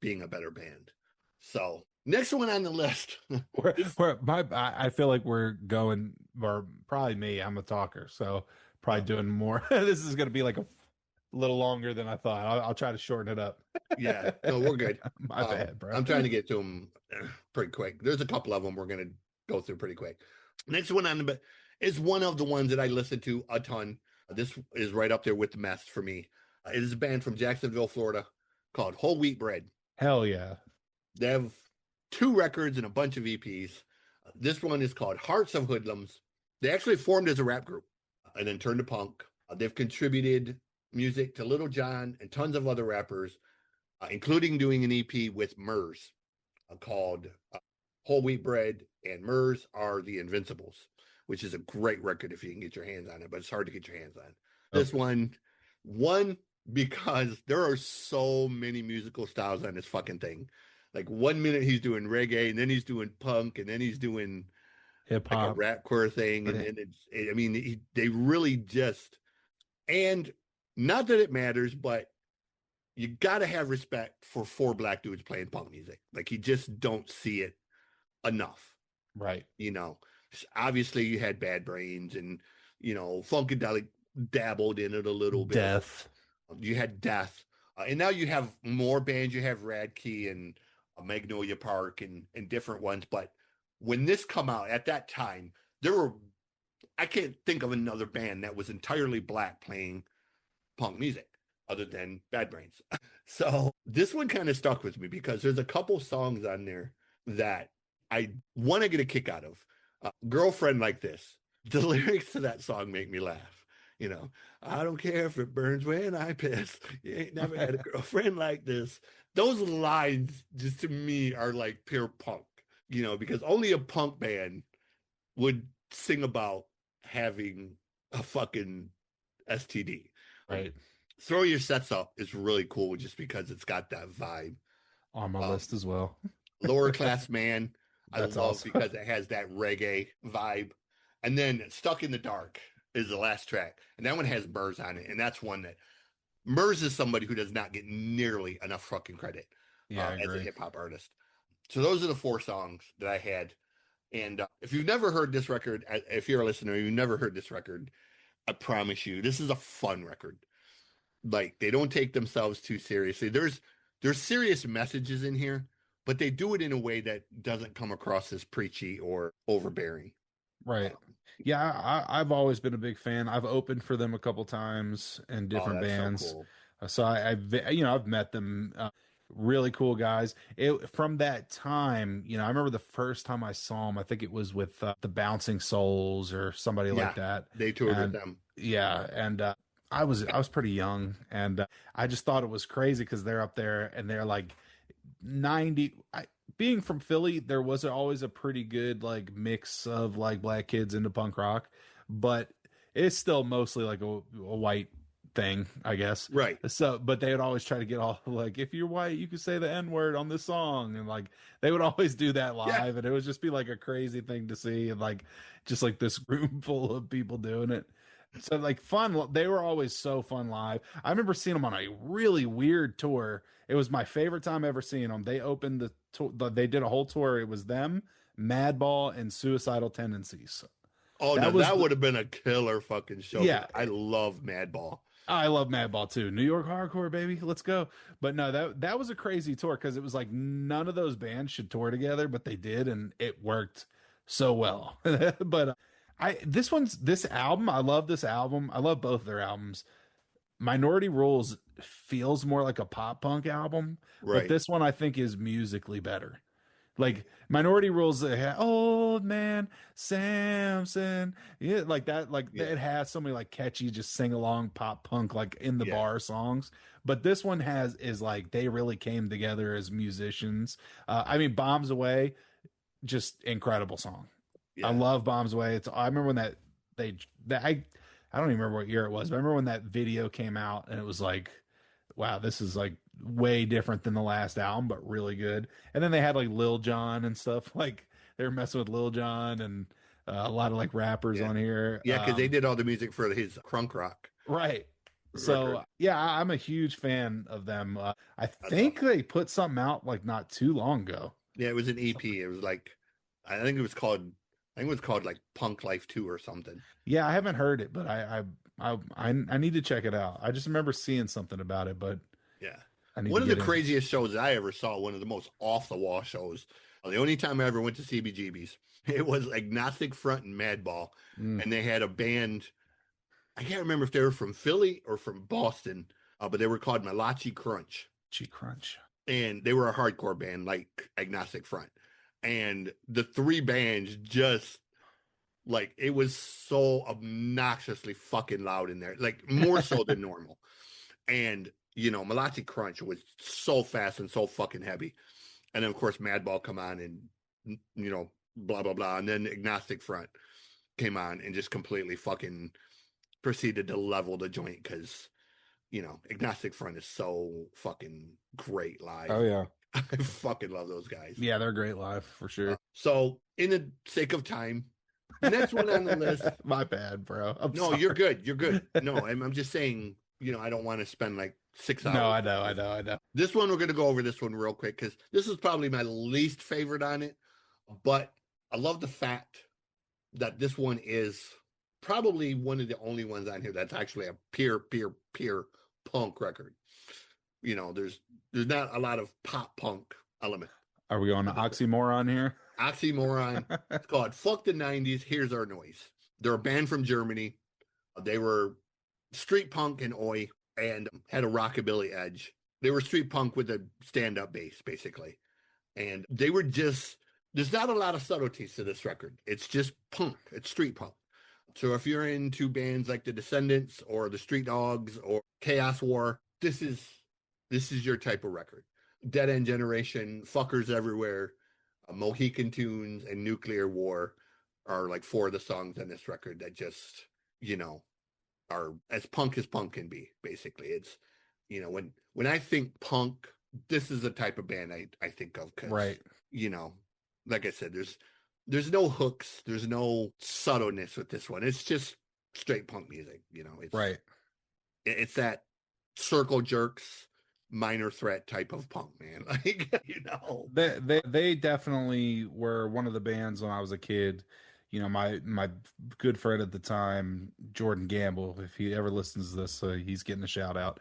being a better band. So next one on the list. I feel like we're going, or probably me, I'm a talker, so probably doing more. This is going to be like a little longer than I thought. I'll try to shorten it up. Yeah, no, we're good. My bad, bro. I'm trying to get to them pretty quick. There's a couple of them we're going to go through pretty quick. Next one on the is one of the ones that I listen to a ton. This is right up there with the Mess for me. It is a band from Jacksonville, Florida called Whole Wheat Bread. Hell yeah. They have 2 records and a bunch of EPs. This one is called Hearts of Hoodlums. They actually formed as a rap group and then turned to punk. They've contributed music to Little John and tons of other rappers, including doing an EP with Murs called Whole Wheat Bread, and Murs are the Invincibles, which is a great record if you can get your hands on it, but it's hard to get your hands on. This one, because there are so many musical styles on this fucking thing. Like 1 minute he's doing reggae, and then he's doing punk, and then he's doing hip hop, like a rapcore thing, and they really just, and not that it matters, but you got to have respect for 4 black dudes playing punk music. Like you just don't see it enough, right? Obviously you had Bad Brains, and Funkadelic dabbled in it a little bit. Death. You had Death, and now you have more bands. You have Radkey and Magnolia Park and different ones. But when this come out at that time, I can't think of another band that was entirely black playing punk music other than Bad Brains. So this one kind of stuck with me because there's a couple songs on there that I want to get a kick out of. Girlfriend Like This. The lyrics to that song make me laugh. I don't care if it burns when I piss. You ain't never had a girlfriend like this. Those lines just to me are like pure punk, because only a punk band would sing about having a fucking STD. Right. Throw Your Sets Up is really cool just because it's got that vibe. On my list as well. Lower Class Man, I love awesome. because it has that reggae vibe. And then Stuck in the Dark is the last track. And that one has Murs on it. And that's one that Murs is somebody who does not get nearly enough fucking credit as a hip hop artist. So those are the 4 songs that I had. And if you've never heard this record, if you're a listener, you've never heard this record, I promise you, this is a fun record. Like they don't take themselves too seriously. There's serious messages in here, but they do it in a way that doesn't come across as preachy or overbearing. Right. Yeah, I've always been a big fan. I've opened for them a couple times in Oh, different that's so bands. cool. So I've met them. Really cool guys. From that time, I remember the first time I saw them. I think it was with the Bouncing Souls or somebody Yeah, like that. they toured with And them. yeah, and I was pretty young, and I just thought it was crazy because they're up there and they're like 90. Being from Philly, there was always a pretty good like mix of like black kids into punk rock, but it's still mostly like a white thing, I guess. Right. So, but they would always try to get all like, if you're white, you could say the N word on this song, and like they would always do that Yeah. live, and it would just be like a crazy thing to see, and like just like this room full of people doing it. So like fun, they were always so fun live. I remember seeing them on a really weird tour. It was my favorite time ever seeing them. They opened the tour, they did a whole tour. It was them, Madball, and Suicidal Tendencies. Oh, That no, was that would have been a killer fucking show. yeah. I love Madball. I love Madball too. New York hardcore, baby. Let's go. But no, that was a crazy tour because it was like none of those bands should tour together, but they did, and it worked so well. But this album, I love this album. I love both their albums. Minority Rules feels more like a pop punk album, but Right. this one I think is musically better. Like Minority Rules, Old Man Samson, yeah, like that. Like Yeah. it has so many like catchy, just sing along pop punk, like in the Yeah. bar songs. But this one is like they really came together as musicians. I mean, Bombs Away, just incredible song. Yeah. I love Bombs Away. I remember when I don't even remember what year it was, but I remember when that video came out and it was like, wow, this is like way different than the last album, but really good. And then they had like Lil Jon and stuff. Like they were messing with Lil Jon and a lot of like rappers Yeah. on here. Yeah, because they did all the music for his crunk rock. Right. So record. yeah, I'm a huge fan of them. I think they put something out like not too long ago. Yeah, it was an EP. It was like, I think it was called like Punk Life 2 or something. Yeah, I haven't heard it, but I need to check it out. I just remember seeing something about it, but Yeah. I need One to of the get in. craziest shows I ever saw, one of the most off the wall shows. The only time I ever went to CBGB's, it was Agnostic Front and Madball. Mm. And they had a band, I can't remember if they were from Philly or from Boston, but they were called Malachi Crunch. Crunch. And they were a hardcore band like Agnostic Front. And the three bands just like it was so obnoxiously fucking loud in there, like more so than normal. And Malachi Crunch was so fast and so fucking heavy. And then of course Madball come on and blah blah blah. And then Agnostic Front came on and just completely fucking proceeded to level the joint because Agnostic Front is so fucking great live. Oh yeah. I fucking love those guys. Yeah, they're great live for sure. So in the sake of time, next one on the list. My bad, bro. No, sorry. you're good. You're good. No, I'm just saying, I don't want to spend like 6 hours. No, I know. This one, we're going to go over this one real quick because this is probably my least favorite on it. But I love the fact that this one is probably one of the only ones on here that's actually a pure punk record. There's not a lot of pop punk element. Are we going to oxymoron here? Oxymoron. It's called Fuck the 90s, Here's Our Noise. They're a band from Germany. They were street punk and oi and had a rockabilly edge. They were street punk with a stand-up bass, basically. And they were just, there's not a lot of subtleties to this record. It's just punk. It's street punk. So if you're into bands like the Descendants or the Street Dogs or Chaos War, this is your type of record. Dead End Generation, Fuckers Everywhere, Mohican Tunes, and Nuclear War are like 4 of the songs on this record that just, are as punk can be, basically. It's, when I think punk, this is the type of band I think of. 'Cause, right. Like I said, there's no hooks, there's no subtleness with this one. It's just straight punk music, It's right. It's that Circle Jerks, Minor Threat type of punk, man. Like, They definitely were one of the bands when I was a kid. My good friend at the time, Jordan Gamble, if he ever listens to this, he's getting a shout out.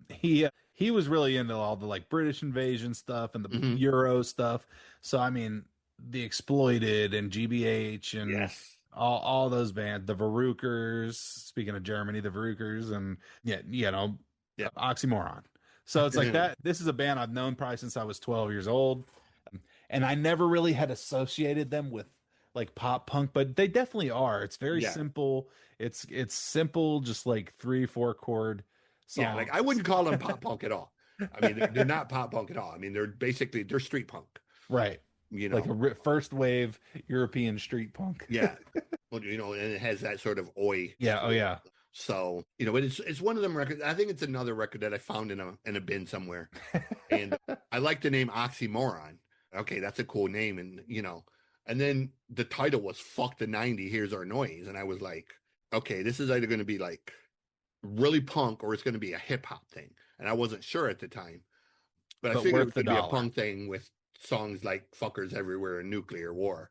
He he was really into all the like British invasion stuff and the Mhm. Euro stuff. So I mean, the Exploited and GBH and Yes. all those bands, the Verukers. Speaking of Germany, the Verukers, and yeah, Yeah. Oxymoron. So it's like that. This is a band I've known probably since I was 12 years old, and I never really had associated them with like pop punk, but they definitely are. It's very Yeah. simple. It's simple, just like 3-4 chord songs. Yeah, like I wouldn't call them pop punk at all. I mean, they're not pop punk at all. I mean, they're street punk. Right. You know, Like a first wave European street punk. yeah. Well, and it has that sort of oi. Yeah. Oh yeah. So but it's one of them records. I think it's another record that I found in a bin somewhere, and I like the name Oxymoron. Okay, that's a cool name, and and then the title was "Fuck the '90." Here's our noise, and I was like, okay, this is either going to be like really punk or it's going to be a hip hop thing, and I wasn't sure at the time, but I figured it was going to be a punk thing with songs like "Fuckers Everywhere" and "Nuclear War."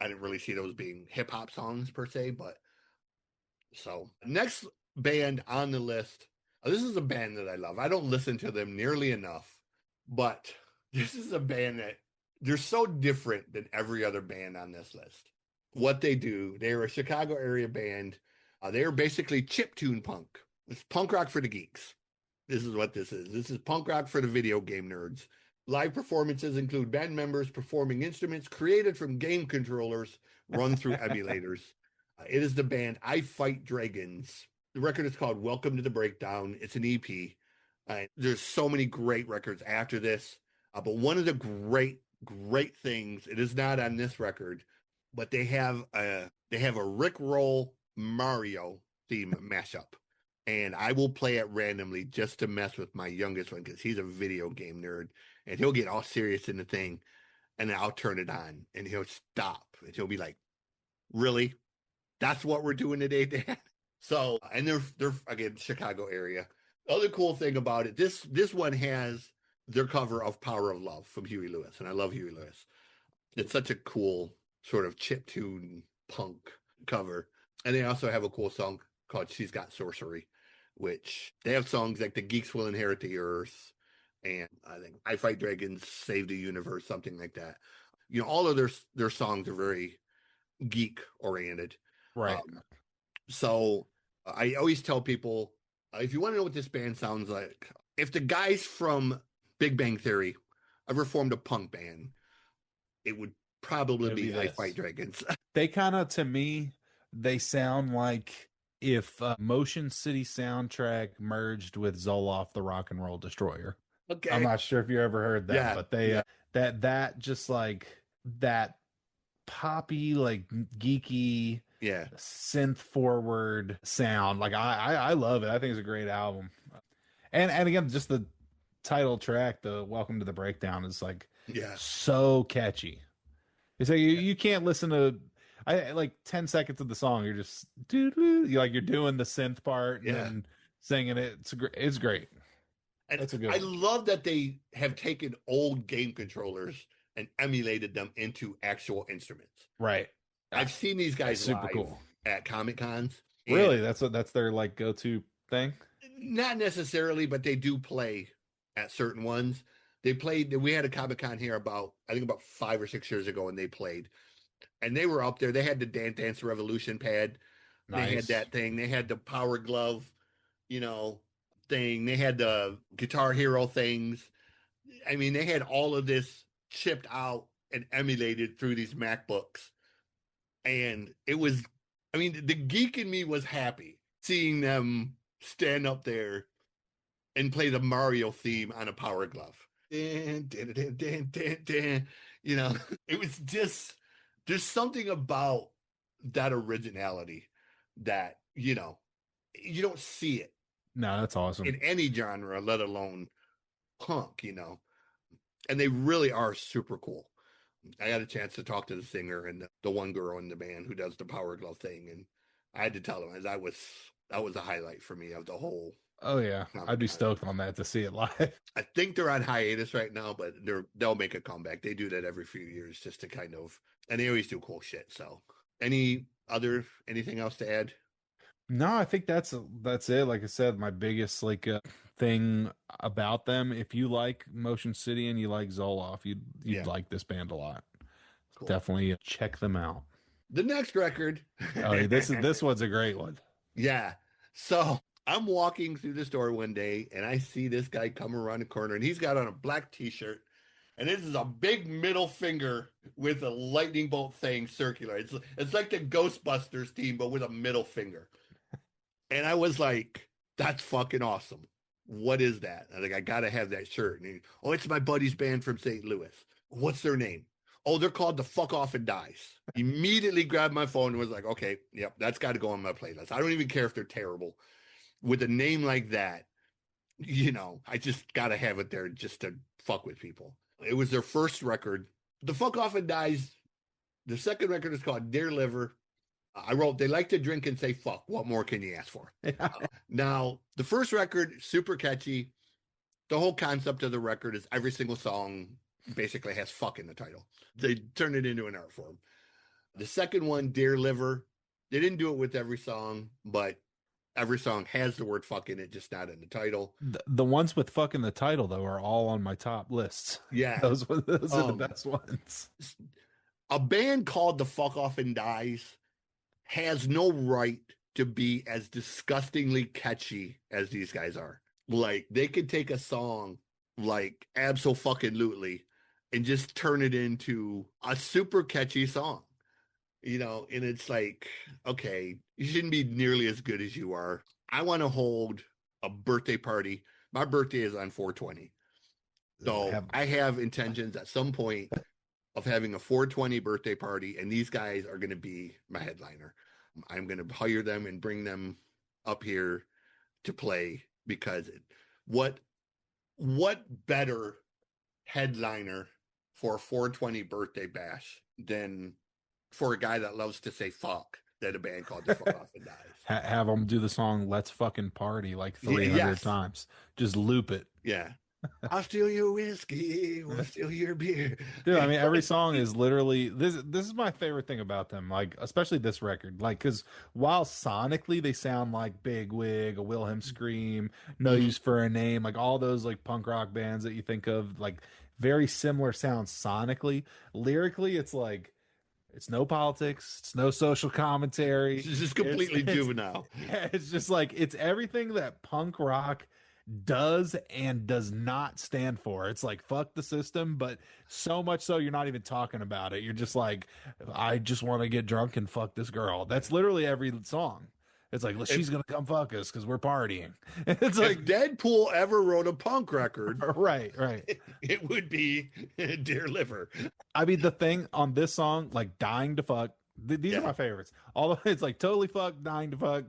I didn't really see those being hip hop songs per se, but so next band on the list. This is a band that I love. I don't listen to them nearly enough, but this is a band that they're so different than every other band on this list. What they do, they're a Chicago area band. They are basically chiptune punk. It's punk rock for the geeks. This is what this is. This is punk rock for the video game nerds. Live performances include band members performing instruments created from game controllers run through emulators. It is the band I Fight Dragons. The record is called Welcome to the Breakdown. It's an EP. There's so many great records after this. But one of the great things, it is not on this record, but they have a Rick Roll Mario theme mashup. And I will play it randomly just to mess with my youngest one because he's a video game nerd. And he'll get all serious in the thing. And then I'll turn it on. And he'll stop. And he'll be like, really? That's what we're doing today, Dad? So, and they're again, Chicago area. Other cool thing about it, this one has their cover of Power of Love from Huey Lewis. And I love Huey Lewis. It's such a cool sort of chiptune punk cover. And they also have a cool song called She's Got Sorcery, which they have songs like The Geeks Will Inherit the Earth, and I think I Fight Dragons, Save the Universe, something like that. All of their songs are very geek oriented. Right. So I always tell people, if you want to know what this band sounds like, if the guys from Big Bang Theory ever formed a punk band, it would probably be I Fight Dragons. They kind of, to me, they sound like if Motion City Soundtrack merged with Zoloft the Rock and Roll Destroyer. Okay. I'm not sure if you ever heard that, but they that just like that poppy, like geeky, synth forward sound. Like I love it. I think it's a great album. And again, just the title track, the Welcome to the Breakdown, is like so catchy. It's like you can't listen to like 10 seconds of the song. You're just you're doing the synth part and then singing it. It's great. And I love that they have taken old game controllers and emulated them into actual instruments. Right. I've seen these guys live at Comic Cons. Really? That's their like go-to thing? Not necessarily, but they do play at certain ones. We had a Comic Con here about 5 or 6 years ago, and they played. And they were up there. They had the Dance Revolution pad. Nice. They had that thing. They had the Power Glove, thing. They had the Guitar Hero things. I mean, they had all of this chipped out and emulated through these MacBooks. And it was, the geek in me was happy seeing them stand up there and play the Mario theme on a Power Glove. It was just, there's something about that originality that, you don't see it. No, that's awesome. In any genre, let alone punk, and they really are super cool. I got a chance to talk to the singer and the one girl in the band who does the Power Glove thing. And I had to tell them that was a highlight for me of the whole. Oh yeah. I'd be stoked on that to see it live. I think they're on hiatus right now, but they'll make a comeback. They do that every few years just to kind of, and they always do cool shit. So anything else to add? No, I think that's it. Like I said, my biggest thing about them. If you like Motion City and you like Zoloft, you'd Yeah, like this band a lot. cool. Definitely check them out. The next record. Oh, yeah, this one's a great one. Yeah. So I'm walking through the store one day and I see this guy come around the corner and he's got on a black t-shirt and this is a big middle finger with a lightning bolt thing circular. It's like the Ghostbusters team, but with a middle finger. And I was like, that's fucking awesome. What is that? I was like, I gotta have that shirt. And oh, it's my buddy's band from St. Louis. What's their name? Oh, they're called the Fuck Off and Dies. Immediately grabbed my phone and was like, okay, yep, that's got to go on my playlist. I don't even care if they're terrible. With a name like that, I just got to have it there just to fuck with people. It was their first record. The Fuck Off and Dies. The second record is called Dear Liver. I wrote, they like to drink and say fuck. What more can you ask for? Now, the first record, super catchy. The whole concept of the record is every single song basically has fuck in the title. They turn it into an art form. The second one, Dear Liver, they didn't do it with every song, but every song has the word fuck in it, just not in the title. The ones with fuck in the title, though, are all on my top lists. Yeah. Those are the best ones. A band called the Fuck Off and Dies has no right to be as disgustingly catchy as these guys are. Like, they could take a song like Abso-fucking-lutely and just turn it into a super catchy song. And it's like, okay, you shouldn't be nearly as good as you are. I want to hold a birthday party. My birthday is on 4/20. So I have intentions at some point of having a 4/20 birthday party, and these guys are going to be my headliner. I'm going to hire them and bring them up here to play because what better headliner for a 4/20 birthday bash than for a guy that loves to say fuck than a band called the Fuck Off and Dies. Have them do the song "Let's Fucking Party" like 300 times. Just loop it. Yeah. I'll steal your whiskey, we'll steal your beer. Dude, I mean, every song is literally this is my favorite thing about them, like especially this record. Like, because while sonically they sound like Big Wig, a Wilhelm Scream, No Use for a Name, like all those like punk rock bands that you think of, like very similar sounds sonically. Lyrically, it's like it's no politics, it's no social commentary. It's just completely juvenile. Yeah, it's just like it's everything that punk rock does and does not stand for. It's like fuck the system, but so much so you're not even talking about it. You're just like, I just want to get drunk and fuck this girl. That's literally every song. It's like, she's gonna come fuck us because we're partying. It's like, if Deadpool ever wrote a punk record, right, it would be Dear Liver. I mean, the thing on this song, like Dying to Fuck, these are my favorites. Although it's like Totally Fuck, Dying to Fuck,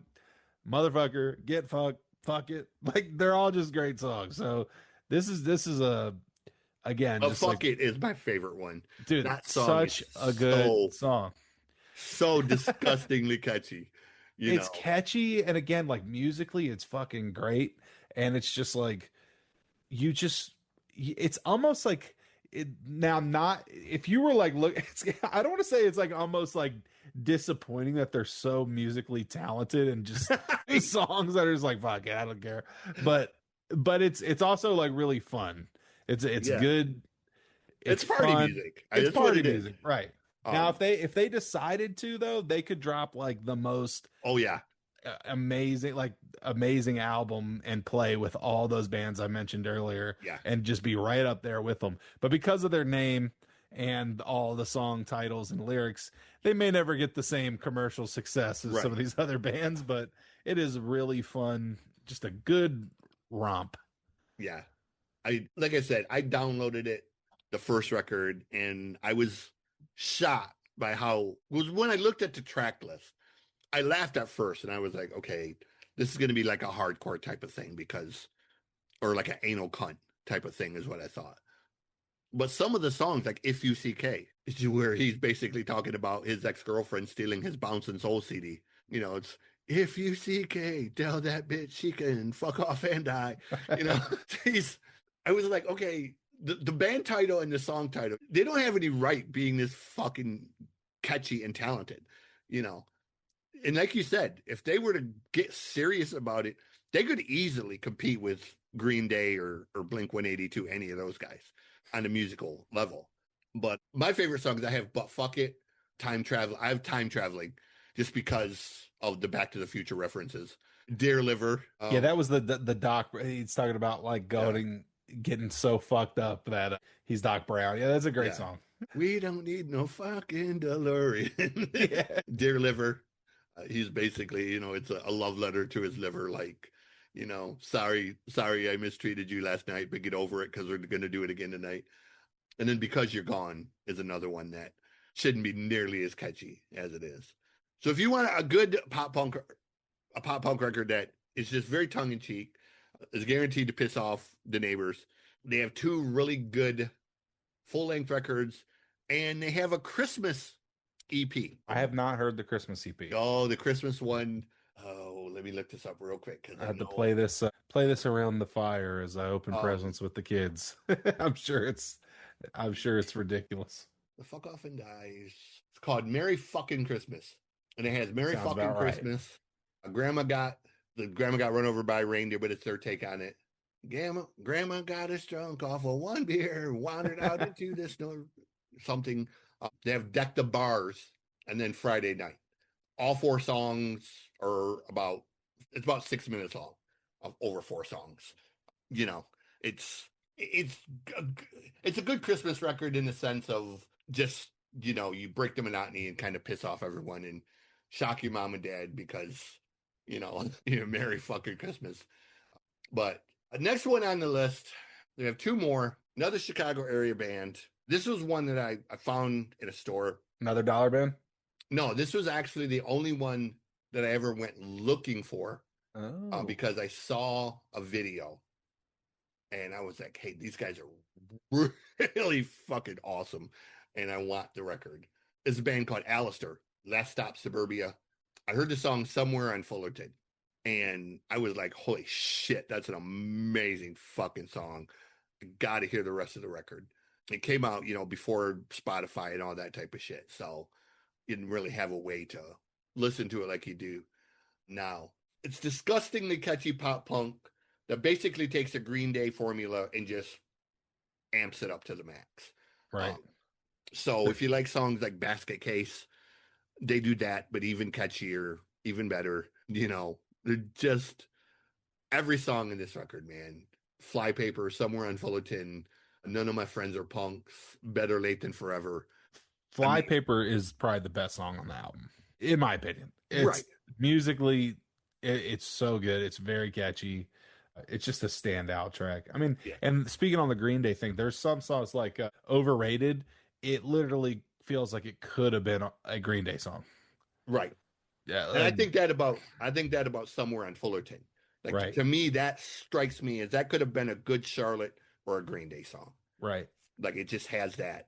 Motherfucker, Get Fucked, Fuck It. Like, they're all just great songs. So this is a, again, just Fuck It is my favorite one. Dude, that such a good song. So disgustingly catchy. It's catchy, and again, like musically, it's fucking great. And it's just like, it's almost like it now. Not if you were like, look, I don't want to say it's like almost like disappointing that they're so musically talented and just songs that are just like, fuck it, I don't care. But it's also like really fun. It's good. It's party fun. music. It's party music, right? Now, if they decided to, though, they could drop like the most amazing album and play with all those bands I mentioned earlier, and just be right up there with them. But because of their name and all the song titles and lyrics, they may never get the same commercial success as some of these other bands. But it is really fun, just a good romp. Yeah, like I said, I downloaded it, the first record, and I was shocked by how it was when I looked at the track list. I laughed at first and I was like, okay, this is going to be like a hardcore type of thing or like an anal cunt type of thing is what I thought. But some of the songs, like If You CK, is where he's basically talking about his ex-girlfriend stealing his Bounce and Soul CD. It's If You CK, tell that bitch she can fuck off and die. I was like, okay, the band title and the song title, they don't have any right being this fucking catchy and talented. And like you said, if they were to get serious about it, they could easily compete with Green Day or Blink 182, any of those guys on a musical level. But my favorite songs I have But Fuck It, Time Travel. I have Time Traveling just because of the Back to the Future references. Dear Liver. Yeah, that was the Doc. He's talking about like getting so fucked up that he's Doc Brown. Yeah, that's a great song. We don't need no fucking DeLorean. Yeah. Dear Liver. He's basically, it's a love letter to his liver. Like, sorry, I mistreated you last night, but get over it because we're going to do it again tonight. And then Because You're Gone is another one that shouldn't be nearly as catchy as it is. So if you want a good pop punk record that is just very tongue in cheek, is guaranteed to piss off the neighbors. They have two really good full length records, and they have a Christmas EP. I have not heard the Christmas EP. Oh, the Christmas one. Oh, let me look this up real quick. I had to play this around the fire as I open presents with the kids. I'm sure it's ridiculous. The Fuck Off and Dies. It's called Merry Fucking Christmas, and it has Merry Sounds Fucking about right. Christmas. Grandma got run over by a reindeer, but it's their take on it. Grandma got us drunk off of one beer, wandered out into the snow. Something. They have Deck the Bars, and then Friday Night. All 4 songs are about 6 minutes long, of over 4 songs. It's a good Christmas record in the sense of just, you break the monotony and kind of piss off everyone and shock your mom and dad because, Merry fucking Christmas. But next one on the list, we have 2 more. Another Chicago area band. This was one that I found in a store. Another dollar band? No, this was actually the only one that I ever went looking for because I saw a video and I was like, hey, these guys are really fucking awesome. And I want the record. It's a band called Alistair, Last Stop Suburbia. I heard the song somewhere on Fullerton and I was like, holy shit, that's an amazing fucking song. I got to hear the rest of the record. It came out, before Spotify and all that type of shit. So you didn't really have a way to listen to it like you do now. It's disgustingly catchy pop punk that basically takes a Green Day formula and just amps it up to the max. Right. So if you like songs like Basket Case, they do that, but even catchier, even better. They're just every song in this record, man. Flypaper, Somewhere on Fullerton, None of My Friends Are Punks, Better Late Than Forever. Flypaper is probably the best song on the album, in my opinion. It's right. Musically, it's so good. It's very catchy. It's just a standout track. I mean, And speaking on the Green Day thing, there's some songs like Overrated. It literally feels like it could have been a Green Day song. Right. Yeah. And I think that about Somewhere on Fullerton. Like right. To me, that strikes me as that could have been a Good Charlotte or a Green Day song. Right. Like it just has that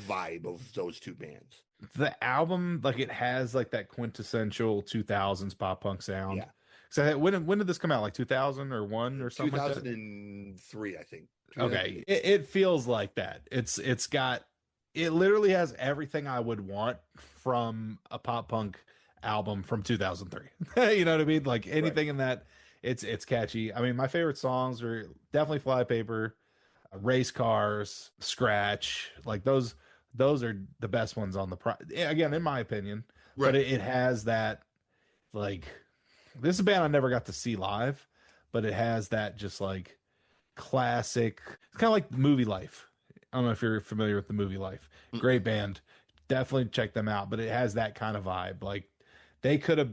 vibe of those two bands. The album, like it has like that quintessential 2000s pop punk sound. Yeah. So when did this come out? Like 2000 or 1 or something? 2003, I think. Okay. It feels like that. It literally has everything I would want from a pop punk album from 2003. You know what I mean? Like anything in that, it's catchy. I mean, my favorite songs are definitely Flypaper, Race Cars, Scratch. Like those are the best ones on the again, in my opinion. Right. But it has that, like, this is a band I never got to see live, but it has that just like classic. It's kind of like Movie Life. I don't know if you're familiar with the Movie Life. Great band. Definitely check them out. But it has that kind of vibe. Like they could have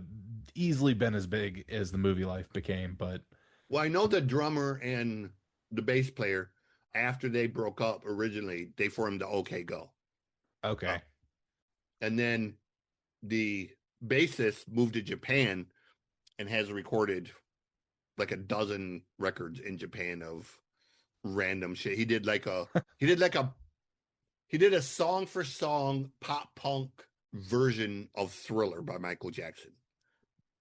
easily been as big as the Movie Life became. But well, I know the drummer and the bass player, after they broke up originally, they formed the OK Go. Okay. And then the bassist moved to Japan and has recorded like a dozen records in Japan of random shit. He did a song for song pop punk version of Thriller by Michael Jackson.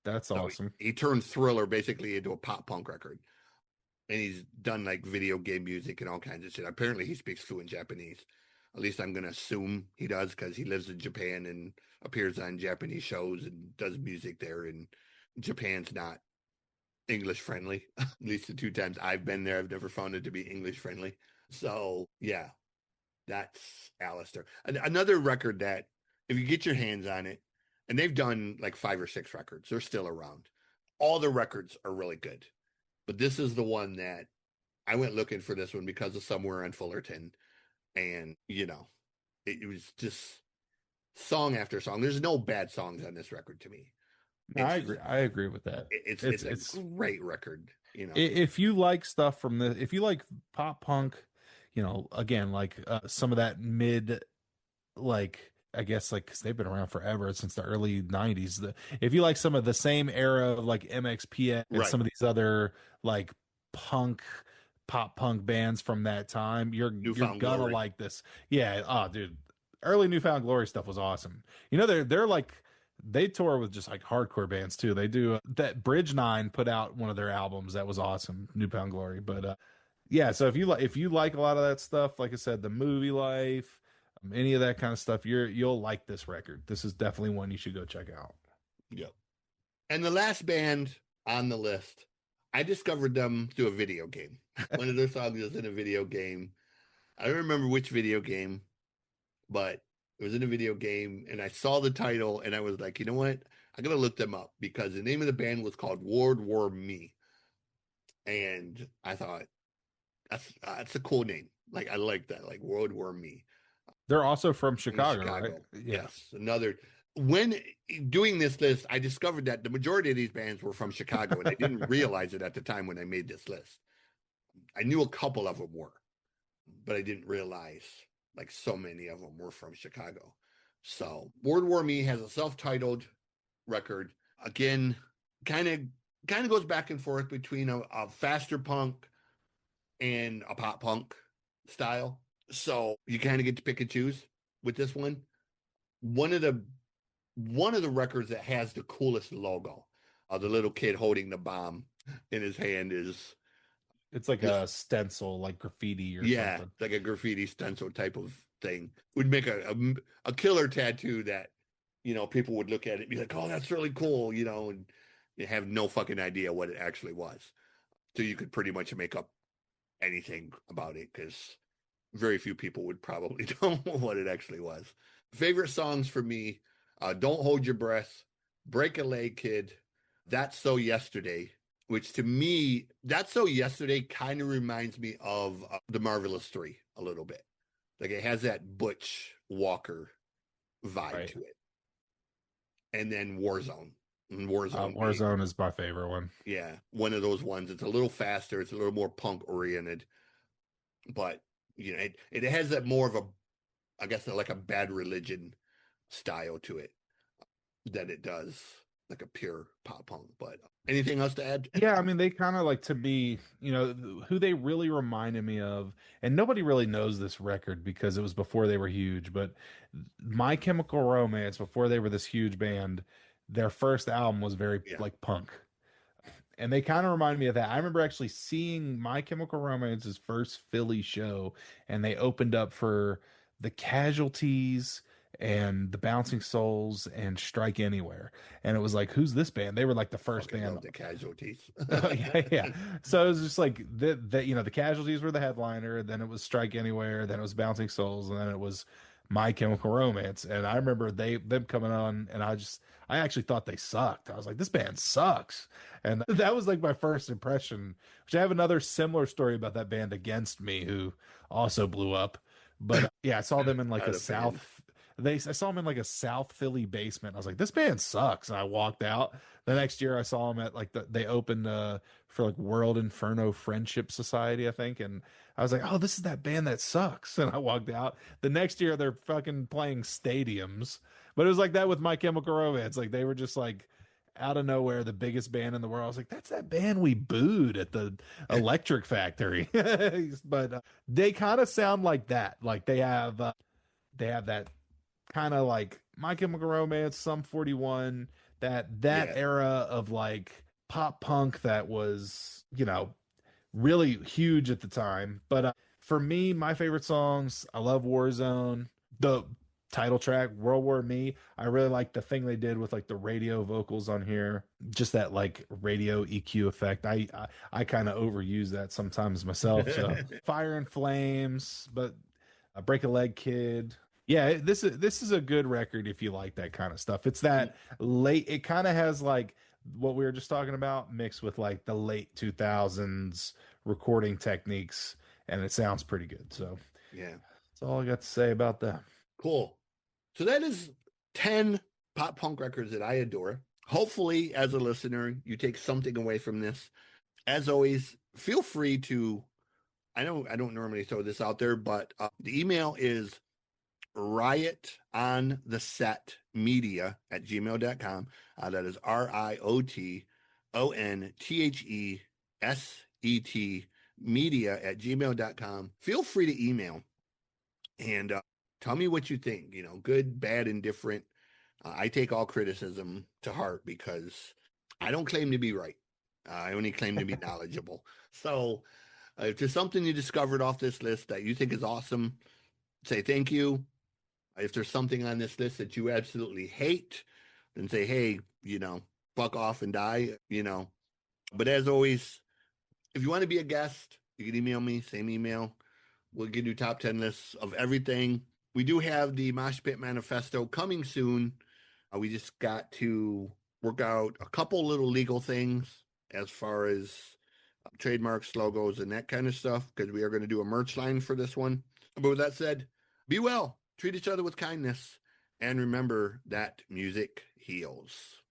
That's awesome. He turned Thriller basically into a pop punk record. And he's done like video game music and all kinds of shit. Apparently he speaks fluent Japanese. At least I'm going to assume he does because he lives in Japan and appears on Japanese shows and does music there. And Japan's not English friendly. At least the 2 times I've been there, I've never found it to be English friendly. So yeah, that's Alistair. Another record that if you get your hands on it, and they've done like 5 or 6 records, they're still around. All the records are really good, but this is the one that I went looking for this one because of Somewhere on Fullerton, and it was just song after song. There's no bad songs on this record to me. I agree. I agree with that. It's a great record. If you like stuff from if you like pop punk, again, like some of that mid, like I guess like because they've been around forever since the early '90s. If you like some of the same era of like MXPX and some of these other like pop punk bands from that time, you're gonna like this. Yeah. Oh, dude, early Newfound Glory stuff was awesome. They're like. They tour with just like hardcore bands too. They do that. Bridge 9 put out one of their albums that was awesome, Newfound Glory. But yeah, so if you like a lot of that stuff, like I said, the movie life, any of that kind of stuff, you'll like this record. This is definitely one you should go check out. Yep. And the last band on the list, I discovered them through a video game. One of their songs is in a video game. I don't remember which video game, but it was in a video game, and I saw the title, and I was like, you know what? I'm going to look them up because the name of the band was called World War Me. And I thought, that's a cool name. Like, I like that, like World War Me. They're also from Chicago, right? Yeah. Yes. When doing this list, I discovered that the majority of these bands were from Chicago, and I didn't realize it at the time when I made this list. I knew a couple of them were, but I didn't realize like so many of them were from Chicago. So World War Me has a self-titled record. Again, kind of goes back and forth between a faster punk and a pop punk style. So you kind of get to pick and choose with this one. One of the records that has the coolest logo, the little kid holding the bomb in his hand it's like a stencil, like graffiti or something. Like a graffiti stencil type of thing. Would make a killer tattoo that, people would look at it and be like, oh, that's really cool, and you have no fucking idea what it actually was. So you could pretty much make up anything about it because very few people would probably know what it actually was. Favorite songs for me, Don't Hold Your Breath, Break a Leg Kid, That's So Yesterday, which to me, That's So Yesterday kind of reminds me of The Marvelous Three a little bit. Like it has that Butch Walker vibe to it. And then Warzone. Warzone is my favorite one. Yeah, one of those ones. It's a little faster. It's a little more punk oriented. But, it has that more of I guess like a Bad Religion style to it than it does like a pure pop punk. But anything else to add? Yeah, I mean, they kind of like, to me, who they really reminded me of, and nobody really knows this record because it was before they were huge, but My Chemical Romance, before they were this huge band, their first album was very like punk. And they kind of remind me of that. I remember actually seeing My Chemical Romance's first Philly show, and they opened up for the Casualties and the Bouncing Souls and Strike Anywhere. And it was like, who's this band? They were like the first band. The Casualties. yeah. So it was just like the Casualties were the headliner, then it was Strike Anywhere, then it was Bouncing Souls, and then it was My Chemical Romance. And I remember them coming on, and I actually thought they sucked. I was like, this band sucks. And that was like my first impression, which I have another similar story about that band Against Me, who also blew up. But yeah, I saw them in like I saw them in like a South Philly basement. I was like, this band sucks. And I walked out. The next year I saw them at like they opened for like World Inferno Friendship Society, I think. And I was like, oh, this is that band that sucks. And I walked out. The next year they're fucking playing stadiums. But it was like that with My Chemical Romance. Like they were just like out of nowhere, the biggest band in the world. I was like, that's that band we booed at the Electric Factory. But they kind of sound like that. Like they have that kind of like My Chemical Romance, Sum 41, that era of like pop punk that was, really huge at the time. But for me, my favorite songs, I love Warzone. The title track, World War Me. I really like the thing they did with like the radio vocals on here, just that like radio EQ effect. I kind of overuse that sometimes myself. So Fire and Flames, but Break a Leg Kid. Yeah, this is a good record if you like that kind of stuff. It's that late. It kind of has like what we were just talking about mixed with like the late 2000s recording techniques, and it sounds pretty good. So yeah, that's all I got to say about that. Cool. So that is 10 pop punk records that I adore. Hopefully, as a listener, you take something away from this. As always, feel free to, I don't normally throw this out there, but the email is riotonthesetmedia@gmail.com. That is RIOTONTHESET media@gmail.com. Feel free to email and tell me what you think, good, bad, indifferent. I take all criticism to heart because I don't claim to be right. I only claim to be knowledgeable. So if there's something you discovered off this list that you think is awesome, say thank you. If there's something on this list that you absolutely hate, then say, hey, fuck off and die, But as always, if you want to be a guest, you can email me, same email. We'll give you top 10 lists of everything. We do have the Mosh Pit Manifesto coming soon. We just got to work out a couple little legal things as far as trademarks, logos, and that kind of stuff, because we are going to do a merch line for this one. But with that said, be well, treat each other with kindness, and remember that music heals.